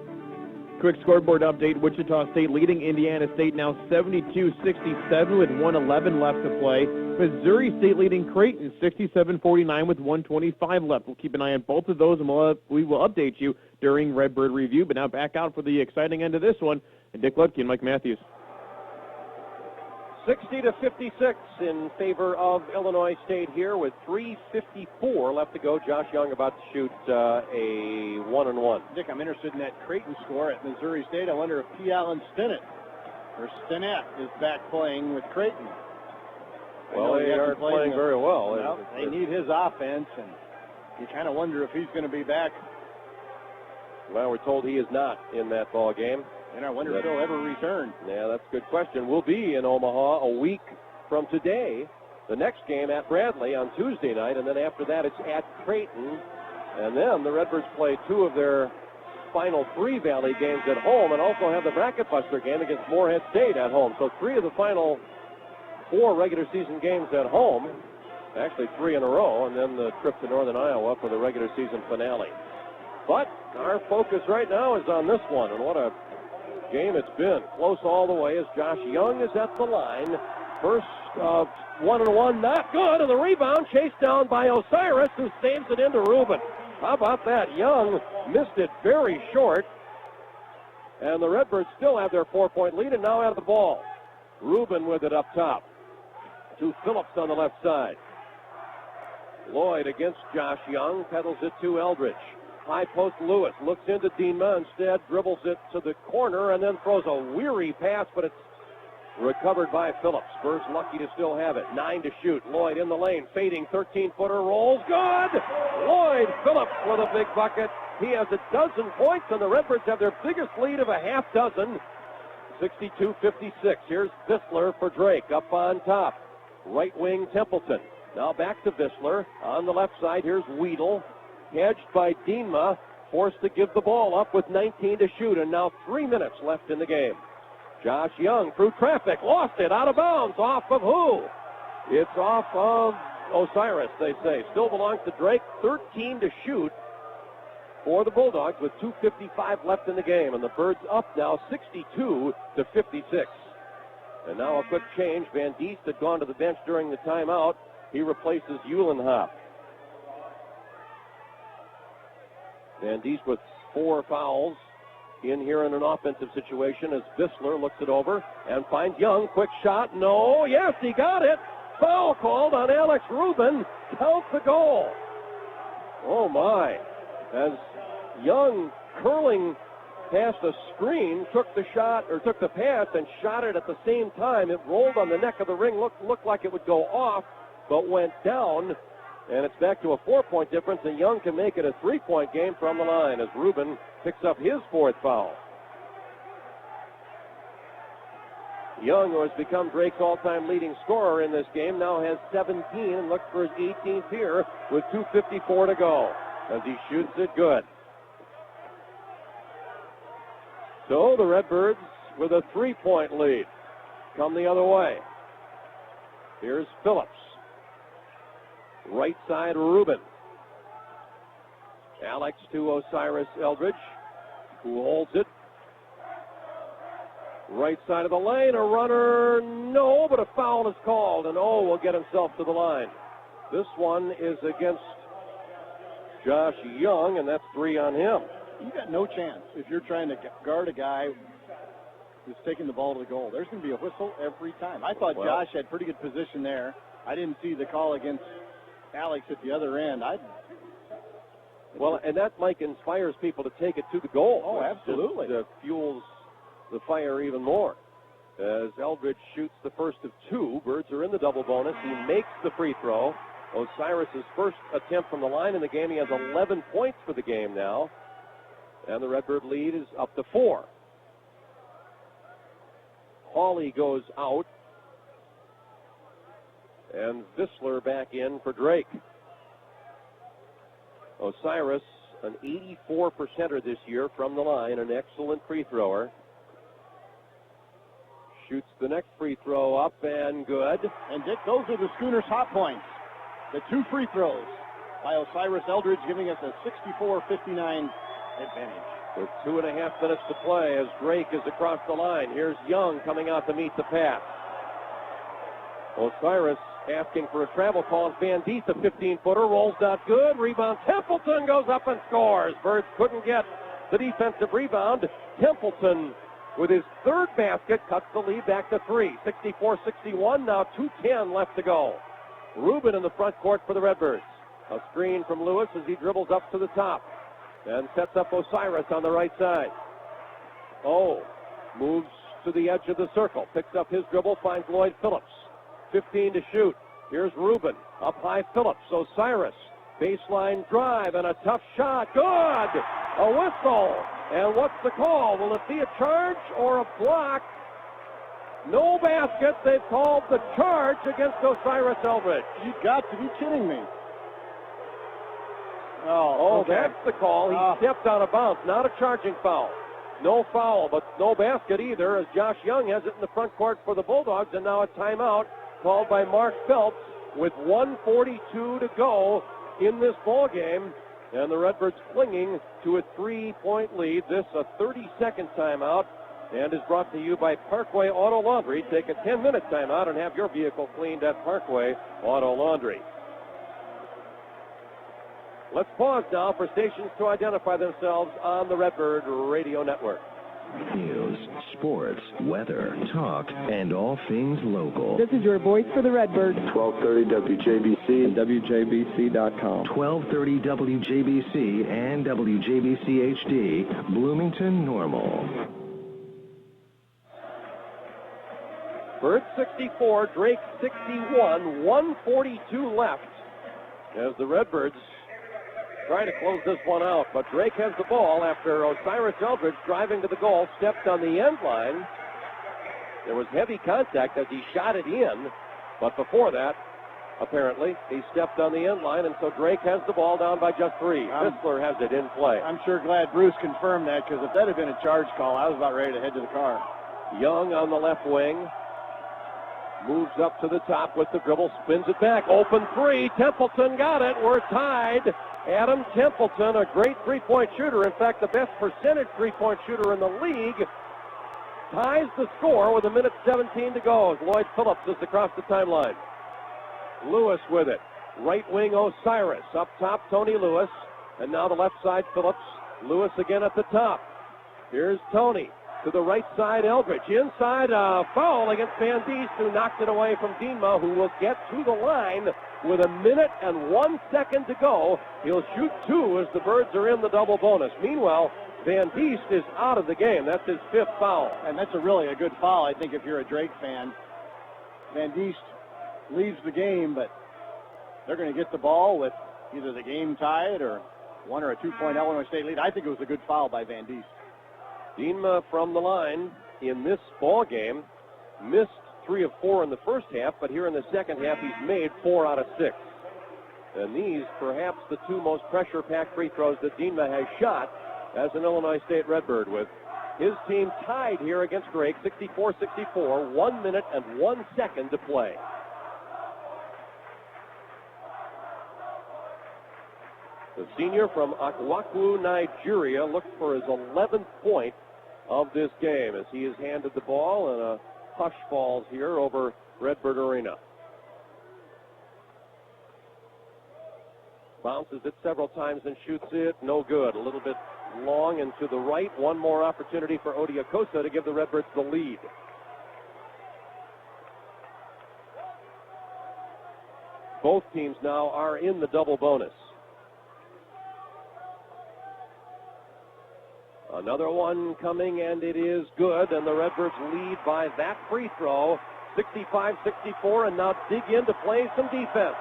[SPEAKER 13] Quick scoreboard update. Wichita State leading Indiana State now 72-67 with 1:11 left to play. Missouri State leading Creighton 67-49 with 1:25 left. We'll keep an eye on both of those, and we will update you during Redbird Review. But now back out for the exciting end of this one. And Dick Lutke and Mike Matthews.
[SPEAKER 1] 60-56 in favor of Illinois State here with 3:54 left to go. Josh Young about to shoot a 1-and-1.
[SPEAKER 2] Dick, I'm interested in that Creighton score at Missouri State. I wonder if P. Allen Stinnett is back playing with Creighton.
[SPEAKER 1] Well, they are playing very well.
[SPEAKER 2] Well, they need his offense, and you kind of wonder if he's going to be back.
[SPEAKER 1] Well, we're told he is not in that ball game.
[SPEAKER 2] And I wonder if he'll ever return.
[SPEAKER 1] Yeah, that's a good question. We'll be in Omaha a week from today. The next game at Bradley on Tuesday night, and then after that it's at Creighton. And then the Redbirds play 2 of their final 3 Valley games at home and also have the Bracket Buster game against Morehead State at home. So 3 of the final 4 regular season games at home. Actually 3 in a row, and then the trip to Northern Iowa for the regular season finale. But our focus right now is on this one, and what a game it's been. Close all the way as Josh Young is at the line. First 1-and-1, not good, and the rebound chased down by Osiris, who saves it into Rubin. How about that? Young missed it very short. And the Redbirds still have their 4-point lead and now have the ball. Rubin with it up top. To Phillips on the left side. Lloyd against Josh Young, pedals it to Eldridge. High post Lewis looks into Dienma, instead dribbles it to the corner and then throws a weary pass, but it's recovered by Phillips. Spurs lucky to still have it. 9 to shoot. Lloyd in the lane, fading 13-footer, rolls. Good! Lloyd Phillips with a big bucket. He has 12 points, and the Redbirds have their biggest lead of a half dozen. 62-56. Here's Vissler for Drake up on top. Right wing Templeton. Now back to Vissler. On the left side, here's Weedle. Hedged by Dienma. Forced to give the ball up with 19 to shoot, and now 3 minutes left in the game. Josh Young through traffic. Lost it. Out of bounds. Off of who? It's off of Osiris, they say. Still belongs to Drake. 13 to shoot for the Bulldogs with 2:55 left in the game. And the Birds up now 62-56. And now a quick change. Van Diest had gone to the bench during the timeout. He replaces Uhlenhop. Van Diest with 4 fouls in here in an offensive situation as Vissler looks it over and finds Young. Quick shot. No. Yes, he got it. Foul called on Alex Rubin. Count the goal. Oh, my. As Young, curling past a screen, took the pass and shot it at the same time. It rolled on the neck of the ring, looked like it would go off, but went down, and it's back to a 4-point difference, and Young can make it a 3-point game from the line as Rubin picks up his 4th foul. Young, who has become Drake's all-time leading scorer in this game, now has 17 and looks for his 18th here with 2:54 to go as he shoots it good. So the Redbirds with a 3-point lead come the other way. Here's Phillips. Right side, Rubin. Alex to Osiris Eldridge, who holds it. Right side of the lane, a runner, no, but a foul is called, and will get himself to the line. This one is against Josh Young, and that's 3 on him.
[SPEAKER 2] You got no chance if you're trying to guard a guy who's taking the ball to the goal. There's going to be a whistle every time. I thought Josh had pretty good position there. I didn't see the call against Alex at the other end.
[SPEAKER 1] And that, Mike, inspires people to take it to the goal.
[SPEAKER 2] Oh, absolutely.
[SPEAKER 1] It fuels the fire even more. As Eldridge shoots the first of 2, Birds are in the double bonus. He makes the free throw. Osiris' first attempt from the line in the game. He has 11 points for the game now. And the Redbird lead is up to 4. Hawley goes out. And Vissler back in for Drake. Osiris, an 84%er this year from the line, an excellent free thrower. Shoots the next free throw up and good.
[SPEAKER 2] And Dick, those are the Schooners' hot points. The 2 free throws by Osiris Eldridge giving us a 64-59 advantage.
[SPEAKER 1] With 2.5 minutes to play as Drake is across the line. Here's Young coming out to meet the pass. Osiris asking for a travel call. Van Diest, a 15-footer, rolls not good. Rebound. Templeton goes up and scores. Birds couldn't get the defensive rebound. Templeton, with his 3rd basket, cuts the lead back to 3. 64-61. Now 2:10 left to go. Rubin in the front court for the Redbirds. A screen from Lewis as he dribbles up to the top and sets up Osiris on the right side. Moves to the edge of the circle, picks up his dribble, finds Lloyd Phillips. 15 to shoot. Here's Rubin. Up high, Phillips. Osiris. Baseline drive and a tough shot. Good! A whistle. And what's the call? Will it be a charge or a block? No basket. They've called the charge against Osiris Eldridge.
[SPEAKER 2] You've got to be kidding me.
[SPEAKER 1] That's the call. He stepped out of bounds. Not a charging foul. No foul, but no basket either, as Josh Young has it in the front court for the Bulldogs, and now a timeout called by Mark Phelps with 1:42 to go in this ball game, and the Redbirds clinging to a 3-point lead. This a 30-second timeout, and is brought to you by Parkway Auto Laundry. Take a 10-minute timeout and have your vehicle cleaned at Parkway Auto Laundry. Let's pause now for stations to identify themselves on the Redbird Radio Network.
[SPEAKER 12] News, sports, weather, talk, and all things local.
[SPEAKER 18] This is your voice for the Redbirds.
[SPEAKER 12] 1230 WJBC and WJBC.com. 1230 WJBC and WJBC HD, Bloomington Normal.
[SPEAKER 1] Bird 64, Drake 61, 142 left as the Redbirds try to close this one out. But Drake has the ball after Osiris Eldridge driving to the goal, stepped on the end line. There was heavy contact as he shot it in, but before that, apparently, he stepped on the end line, and so Drake has the ball down by just 3. Whistler has it in play.
[SPEAKER 2] I'm sure glad Bruce confirmed that, because if that had been a charge call, I was about ready to head to the car.
[SPEAKER 1] Young on the left wing. Moves up to the top with the dribble, spins it back. Open 3. Templeton got it. We're tied. Adam Templeton, a great three-point shooter. In fact, the best percentage three-point shooter in the league, ties the score with 1:17 to go. Lloyd Phillips is across the timeline. Lewis with it. Right wing Osiris. Up top, Tony Lewis. And now the left side, Phillips. Lewis again at the top. Here's Tony. To the right side, Eldridge. Inside, foul against Van Diest, who knocked it away from Dienma, who will get to the line with 1:01 to go. He'll shoot 2 as the Birds are in the double bonus. Meanwhile, Van Diest is out of the game. That's his 5th foul.
[SPEAKER 2] And that's really a good foul, I think, if you're a Drake fan. Van Diest leaves the game, but they're going to get the ball with either the game tied or 1 or a 2-point Illinois State lead. I think it was a good foul by Van Diest.
[SPEAKER 1] Dienma from the line in this ball game missed 3 of 4 in the first half, but here in the second half he's made 4 out of 6. And these perhaps the 2 most pressure-packed free throws that Dienma has shot as an Illinois State Redbird, with his team tied here against Drake, 64-64, 1:01 to play. The senior from Akwaku, Nigeria, looked for his 11th point of this game as he has handed the ball, and a hush falls here over Redbird Arena. Bounces it several times and shoots it. No good. A little bit long and to the right. One more opportunity for Odiokosa to give the Redbirds the lead. Both teams now are in the double bonus. Another one coming, and it is good, and the Redbirds lead by that free throw, 65-64, and now dig in to play some defense.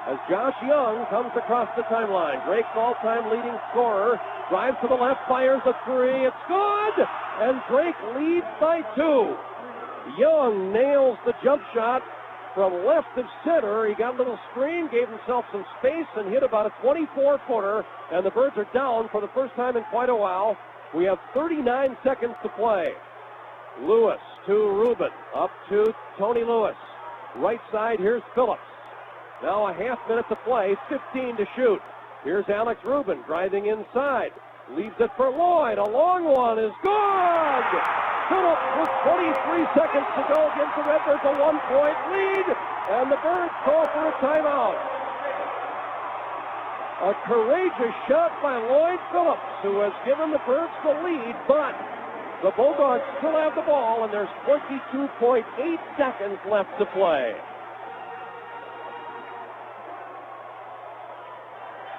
[SPEAKER 1] As Josh Young comes across the timeline, Drake's all-time leading scorer, drives to the left, fires a 3, it's good, and Drake leads by 2. Young nails the jump shot from left of center. He got a little screen, gave himself some space, and hit about a 24-footer, and the Birds are down for the first time in quite a while. We have 39 seconds to play. Lewis to Rubin, up to Tony Lewis. Right side, here's Phillips. Now a half minute to play, 15 to shoot. Here's Alex Rubin driving inside. Leaves it for Lloyd. A long one is good! Phillips with 23 seconds to go gives the Redbirds a 1-point lead, and the Birds call for a timeout. A courageous shot by Lloyd Phillips, who has given the Birds the lead, but the Bulldogs still have the ball, and there's 22.8 seconds left to play.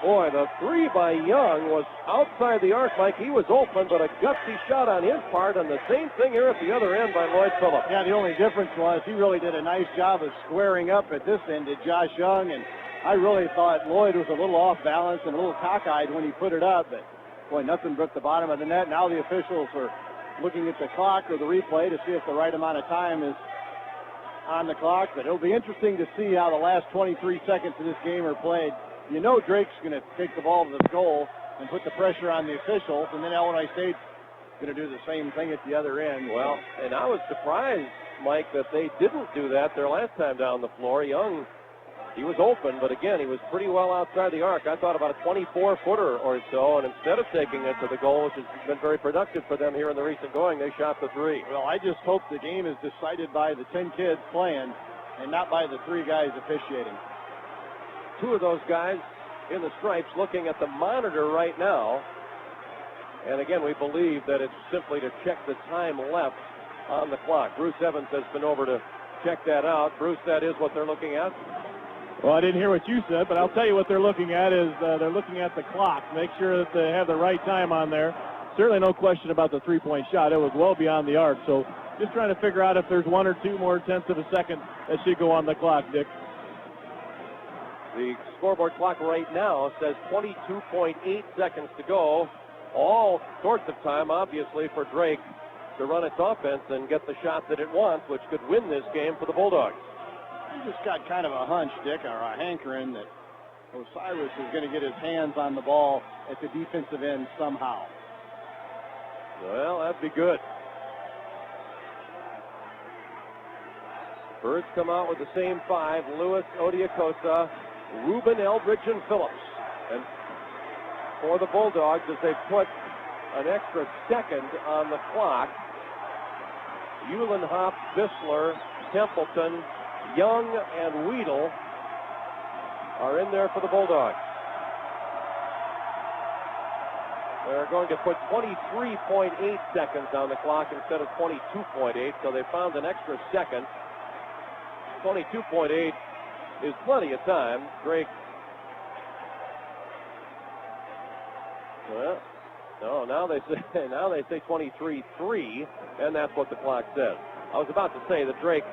[SPEAKER 1] Boy, the 3 by Young was outside the arc like he was open, but a gutsy shot on his part, and the same thing here at the other end by Lloyd Phillips.
[SPEAKER 2] Yeah, the only difference was he really did a nice job of squaring up at this end, did Josh Young, and I really thought Lloyd was a little off balance and a little cockeyed when he put it up, but boy, nothing but the bottom of the net. Now the officials are looking at the clock or the replay to see if the right amount of time is on the clock, but it'll be interesting to see how the last 23 seconds of this game are played. You know Drake's going to take the ball to the goal and put the pressure on the officials, and then Illinois State's going to do the same thing at the other end.
[SPEAKER 1] Well, and I was surprised, Mike, that they didn't do that their last time down the floor. Young, he was open, but again, he was pretty well outside the arc. I thought about a 24-footer or so, and instead of taking it to the goal, which has been very productive for them here in the recent going, they shot the 3.
[SPEAKER 2] Well, I just hope the game is decided by the 10 kids playing and not by the 3 guys officiating. 2
[SPEAKER 1] of those guys in the stripes looking at the monitor right now. And again, we believe that it's simply to check the time left on the clock. Bruce Evans has been over to check that out. Bruce, that is what they're looking at?
[SPEAKER 8] Well, I didn't hear what you said, but I'll tell you what they're looking at is they're looking at the clock. Make sure that they have the right time on there. Certainly no question about the three-point shot. It was well beyond the arc. So just trying to figure out if there's 1 or 2 more tenths of a second that should go on the clock, Dick.
[SPEAKER 1] The scoreboard clock right now says 22.8 seconds to go. All sorts of time, obviously, for Drake to run its offense and get the shot that it wants, which could win this game for the Bulldogs.
[SPEAKER 2] I just got kind of a hunch, Dick, or a hankering that Osiris is going to get his hands on the ball at the defensive end somehow.
[SPEAKER 1] Well, that'd be good. Birds come out with the same 5. Lewis, Odiakosa, Ruben, Eldridge, and Phillips. And for the Bulldogs, as they put an extra second on the clock, Eulenhoff, Bissler, Templeton, Young, and Weedle are in there for the Bulldogs. They're going to put 23.8 seconds on the clock instead of 22.8, so they found an extra second. 22.8 is plenty of time. Drake. Well, no, now they say 23.3, and that's what the clock says. I was about to say that Drake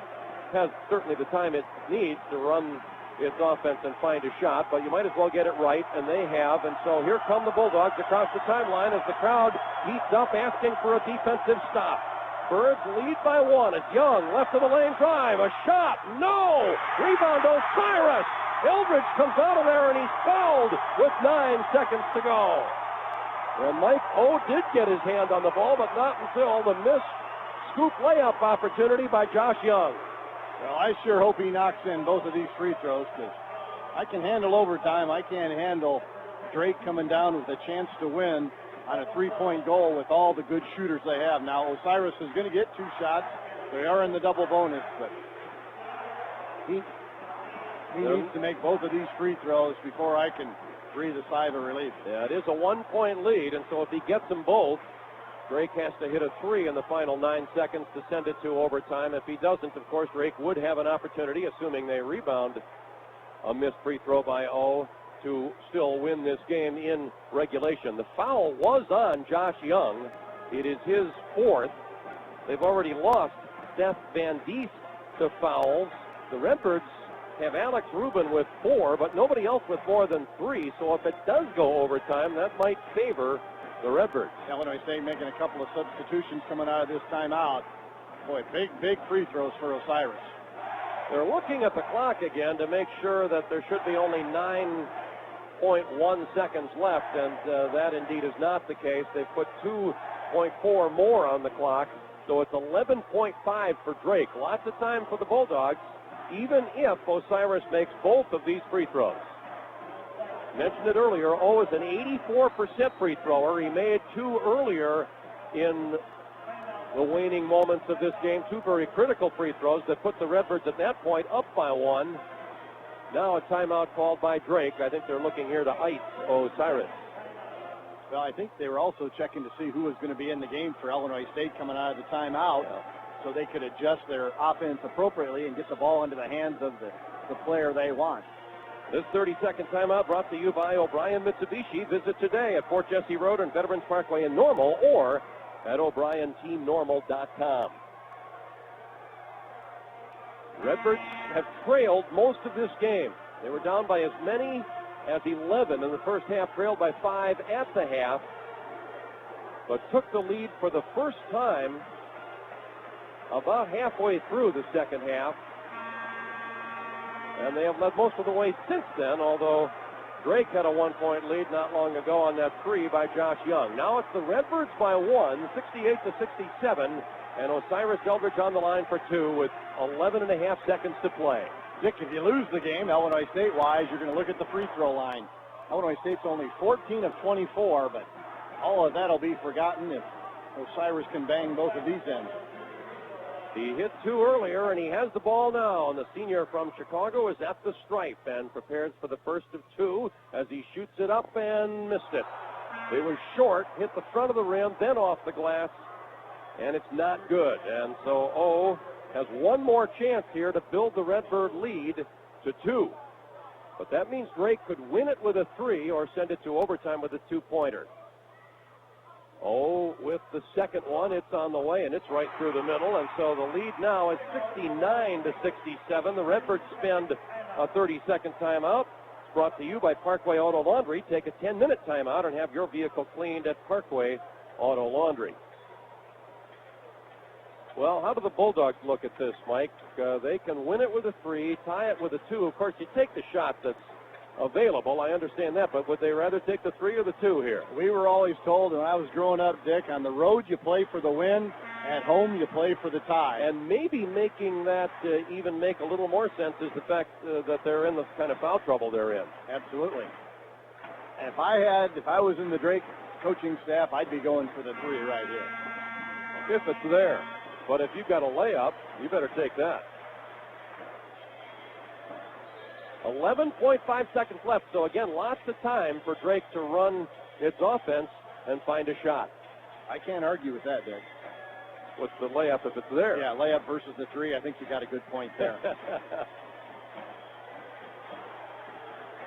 [SPEAKER 1] has certainly the time it needs to run its offense and find a shot, but you might as well get it right, and they have. And so here come the Bulldogs across the timeline as the crowd heats up, asking for a defensive stop. Birds lead by 1. It's Young, left of the lane drive, a shot, no! Rebound Osiris! Eldridge comes out of there and he's fouled with 9 seconds to go. And Mike O did get his hand on the ball, but not until the missed scoop layup opportunity by Josh Young.
[SPEAKER 2] Well, I sure hope he knocks in both of these free throws, because I can handle overtime. I can't handle Drake coming down with a chance to win on a three-point goal with all the good shooters they have. Now, Osiris is going to get 2 shots. They are in the double bonus, but he needs to make both of these free throws before I can breathe a sigh of relief.
[SPEAKER 1] Yeah, it is a 1-point lead, and so if he gets them both, Drake has to hit a 3 in the final 9 seconds to send it to overtime. If he doesn't, of course, Drake would have an opportunity, assuming they rebound a missed free throw by O, to still win this game in regulation. The foul was on Josh Young. It is his 4th. They've already lost Seth Van Diest to fouls. The Redbirds have Alex Rubin with 4, but nobody else with more than 3. So if it does go overtime, that might favor the Redbirds.
[SPEAKER 2] Illinois State making a couple of substitutions coming out of this timeout. Boy, big free throws for Osiris.
[SPEAKER 1] They're looking at the clock again to make sure that there should be only 9.1 seconds left, and that indeed is not the case. They've put 2.4 more on the clock, so it's 11.5 for Drake. Lots of time for the Bulldogs, even if Osiris makes both of these free throws. Mentioned it earlier, O is an 84% free thrower. He made 2 earlier in the waning moments of this game. 2 very critical free throws that put the Redbirds at that point up by 1. Now a timeout called by Drake. I think they're looking here to ice Osiris.
[SPEAKER 2] Well, I think they were also checking to see who was going to be in the game for Illinois State coming out of the timeout, so they could adjust their offense appropriately and get the ball into the hands of the player they want.
[SPEAKER 1] This 30-second timeout brought to you by O'Brien Mitsubishi. Visit today at Fort Jesse Road and Veterans Parkway in Normal, or at O'BrienTeamNormal.com. Redbirds have trailed most of this game. They were down by as many as 11 in the first half, trailed by 5 at the half, but took the lead for the first time about halfway through the second half. And they have led most of the way since then, although Drake had a 1-point lead not long ago on that 3 by Josh Young. Now it's the Redbirds by 1, 68-67, and Osiris Eldridge on the line for 2 with 11 and a half seconds to play.
[SPEAKER 2] Dick, if you lose the game, Illinois State-wise, you're going to look at the free throw line. Illinois State's only 14 of 24, but all of that will be forgotten if Osiris can bang both of these ends.
[SPEAKER 1] He hit 2 earlier, and he has the ball now, and the senior from Chicago is at the stripe and prepares for the first of 2 as he shoots it up and missed it. It was short, hit the front of the rim, then off the glass, and it's not good. And so O has one more chance here to build the Redbird lead to 2. But that means Drake could win it with a 3 or send it to overtime with a 2-pointer. O with the second one, it's on the way, and it's right through the middle. And so the lead now is 69-67. The Redbirds spend a 30-second timeout. It's brought to you by Parkway Auto Laundry. Take a 10-minute timeout and have your vehicle cleaned at Parkway Auto Laundry. Well, how do the Bulldogs look at this, Mike? They can win it with a 3, tie it with a 2. Of course, you take the shot that's available. I understand that, but would they rather take the 3 or the 2 here?
[SPEAKER 2] We were always told when I was growing up, Dick, on the road you play for the win, at home you play for the tie.
[SPEAKER 1] And maybe making that even make a little more sense is the fact that they're in the kind of foul trouble they're in.
[SPEAKER 2] Absolutely. If I was in the Drake coaching staff, I'd be going for the 3 right here.
[SPEAKER 1] If it's there. But if you've got a layup, you better take that. 11.5 seconds left, so again, lots of time for Drake to run its offense and find a shot.
[SPEAKER 2] I can't argue with that, Dick.
[SPEAKER 1] What's the layup if it's there?
[SPEAKER 2] Yeah, layup versus the 3, I think you got a good point there.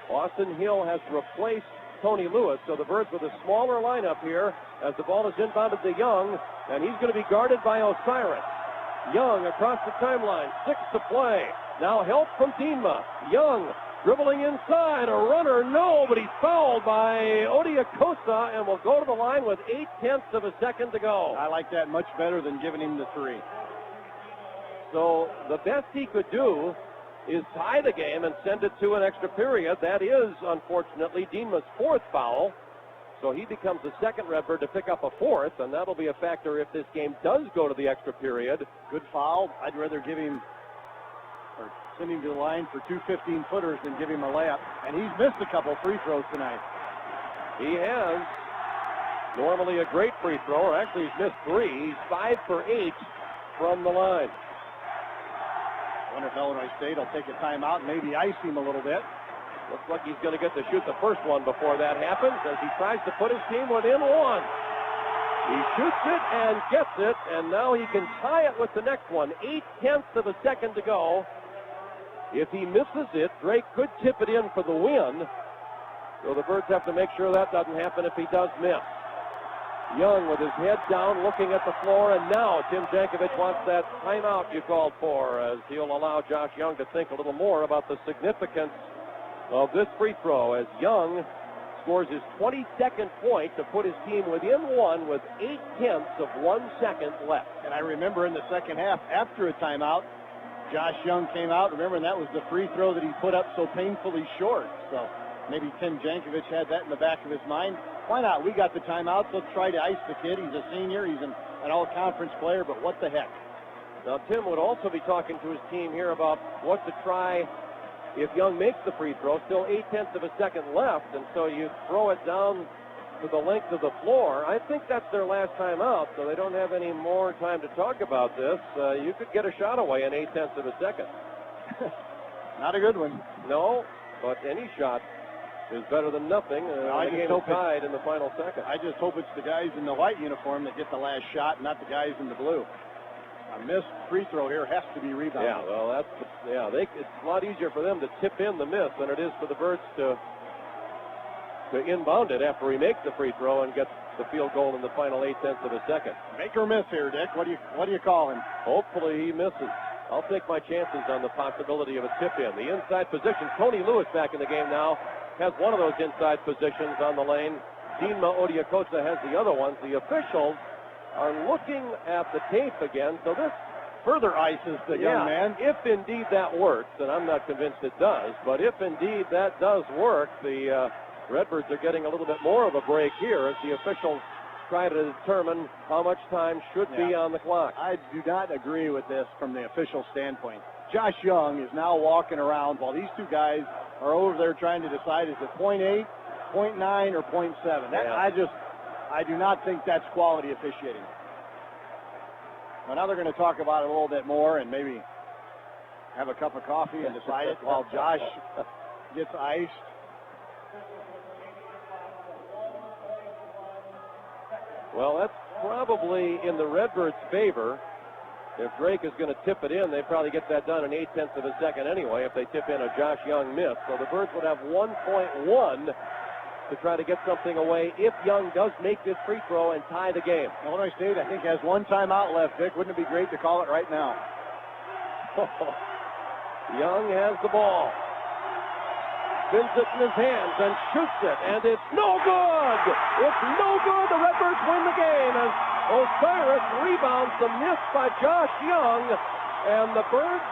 [SPEAKER 1] Austin Hill has replaced Tony Lewis, so the Birds with a smaller lineup here as the ball is inbounded to Young, and he's going to be guarded by Osiris. Young across the timeline, 6 to play. Now help from Dienma. Young dribbling inside, a runner, no, but he's fouled by Odiakosa and will go to the line with 0.8 of a second to go.
[SPEAKER 2] I like that much better than giving him the 3.
[SPEAKER 1] So the best he could do is tie the game and send it to an extra period. That is, unfortunately, Dienma's 4th foul. So he becomes the second Redbird to pick up a 4th, and that'll be a factor if this game does go to the extra period.
[SPEAKER 2] Good foul. I'd rather give him or send him to the line for 2 15-footers than give him a layup. And he's missed a couple free throws tonight.
[SPEAKER 1] He has. Normally a great free thrower. Actually, he's missed 3. He's 5 for 8 from the line.
[SPEAKER 2] I wonder if Illinois State will take a timeout and maybe ice him a little bit.
[SPEAKER 1] Looks like he's going to get to shoot the first one before that happens as he tries to put his team within 1. He shoots it and gets it, and now he can tie it with the next one. 0.8 of a second to go. If he misses it, Drake could tip it in for the win. So the Birds have to make sure that doesn't happen if he does miss. Young with his head down, looking at the floor, and now Tim Jankovic wants that timeout you called for, as he'll allow Josh Young to think a little more about the significance of this free throw, as Young scores his 22nd point to put his team within 1 with 0.8 of 1 second left.
[SPEAKER 2] And I remember in the second half, after a timeout, Josh Young came out, remember, and that was the free throw that he put up so painfully short. So maybe Tim Jankovic had that in the back of his mind. Why not? We got the timeouts. Let's try to ice the kid. He's a senior. He's an all-conference player, but what the heck?
[SPEAKER 1] Now, Tim would also be talking to his team here about what to try if Young makes the free throw. Still 0.8 of a second left, and so you throw it down to the length of the floor. I think that's their last time out, so they don't have any more time to talk about this. You could get a shot away in 0.8 of a second.
[SPEAKER 2] Not a good one.
[SPEAKER 1] No, but any shot is better than nothing. The game is tied in the final second.
[SPEAKER 2] I just hope it's the guys in the white uniform that get the last shot, not the guys in the blue. A missed free throw here has to be rebounded.
[SPEAKER 1] Yeah, well, it's a lot easier for them to tip in the miss than it is for the Birds to inbound it after he makes the free throw and gets the field goal in the final 0.8 of a second.
[SPEAKER 2] Make or miss here, Dick. What do you call him?
[SPEAKER 1] Hopefully he misses. I'll take my chances on the possibility of a tip in. The inside position, Tony Lewis back in the game now, has one of those inside positions on the lane. Dienma Odiakosa has the other ones. The officials are looking at the tape again, so this
[SPEAKER 2] further ices the young man.
[SPEAKER 1] If indeed that works, and I'm not convinced it does, but if indeed that does work, the Redbirds are getting a little bit more of a break here as the officials try to determine how much time should be on the clock.
[SPEAKER 2] I do not agree with this from the official standpoint. Josh Young is now walking around while these two guys are over there trying to decide is it 0.8, 0.9, or 0.7. I do not think that's quality officiating. Well, now they're going to talk about it a little bit more and maybe have a cup of coffee and decide it while Josh gets iced.
[SPEAKER 1] Well, that's probably in the Redbirds' favor. If Drake is going to tip it in, they probably get that done in 0.8 of a second anyway if they tip in a Josh Young miss. So the Birds would have 1.1 to try to get something away if Young does make this free throw and tie the game.
[SPEAKER 2] Illinois State, I think, has one timeout left, Vic. Wouldn't it be great to call it right now?
[SPEAKER 1] Young has the ball. Spins it in his hands and shoots it, and it's no good! It's no good! The Redbirds win the game as Osiris rebounds the miss by Josh Young, and the Birds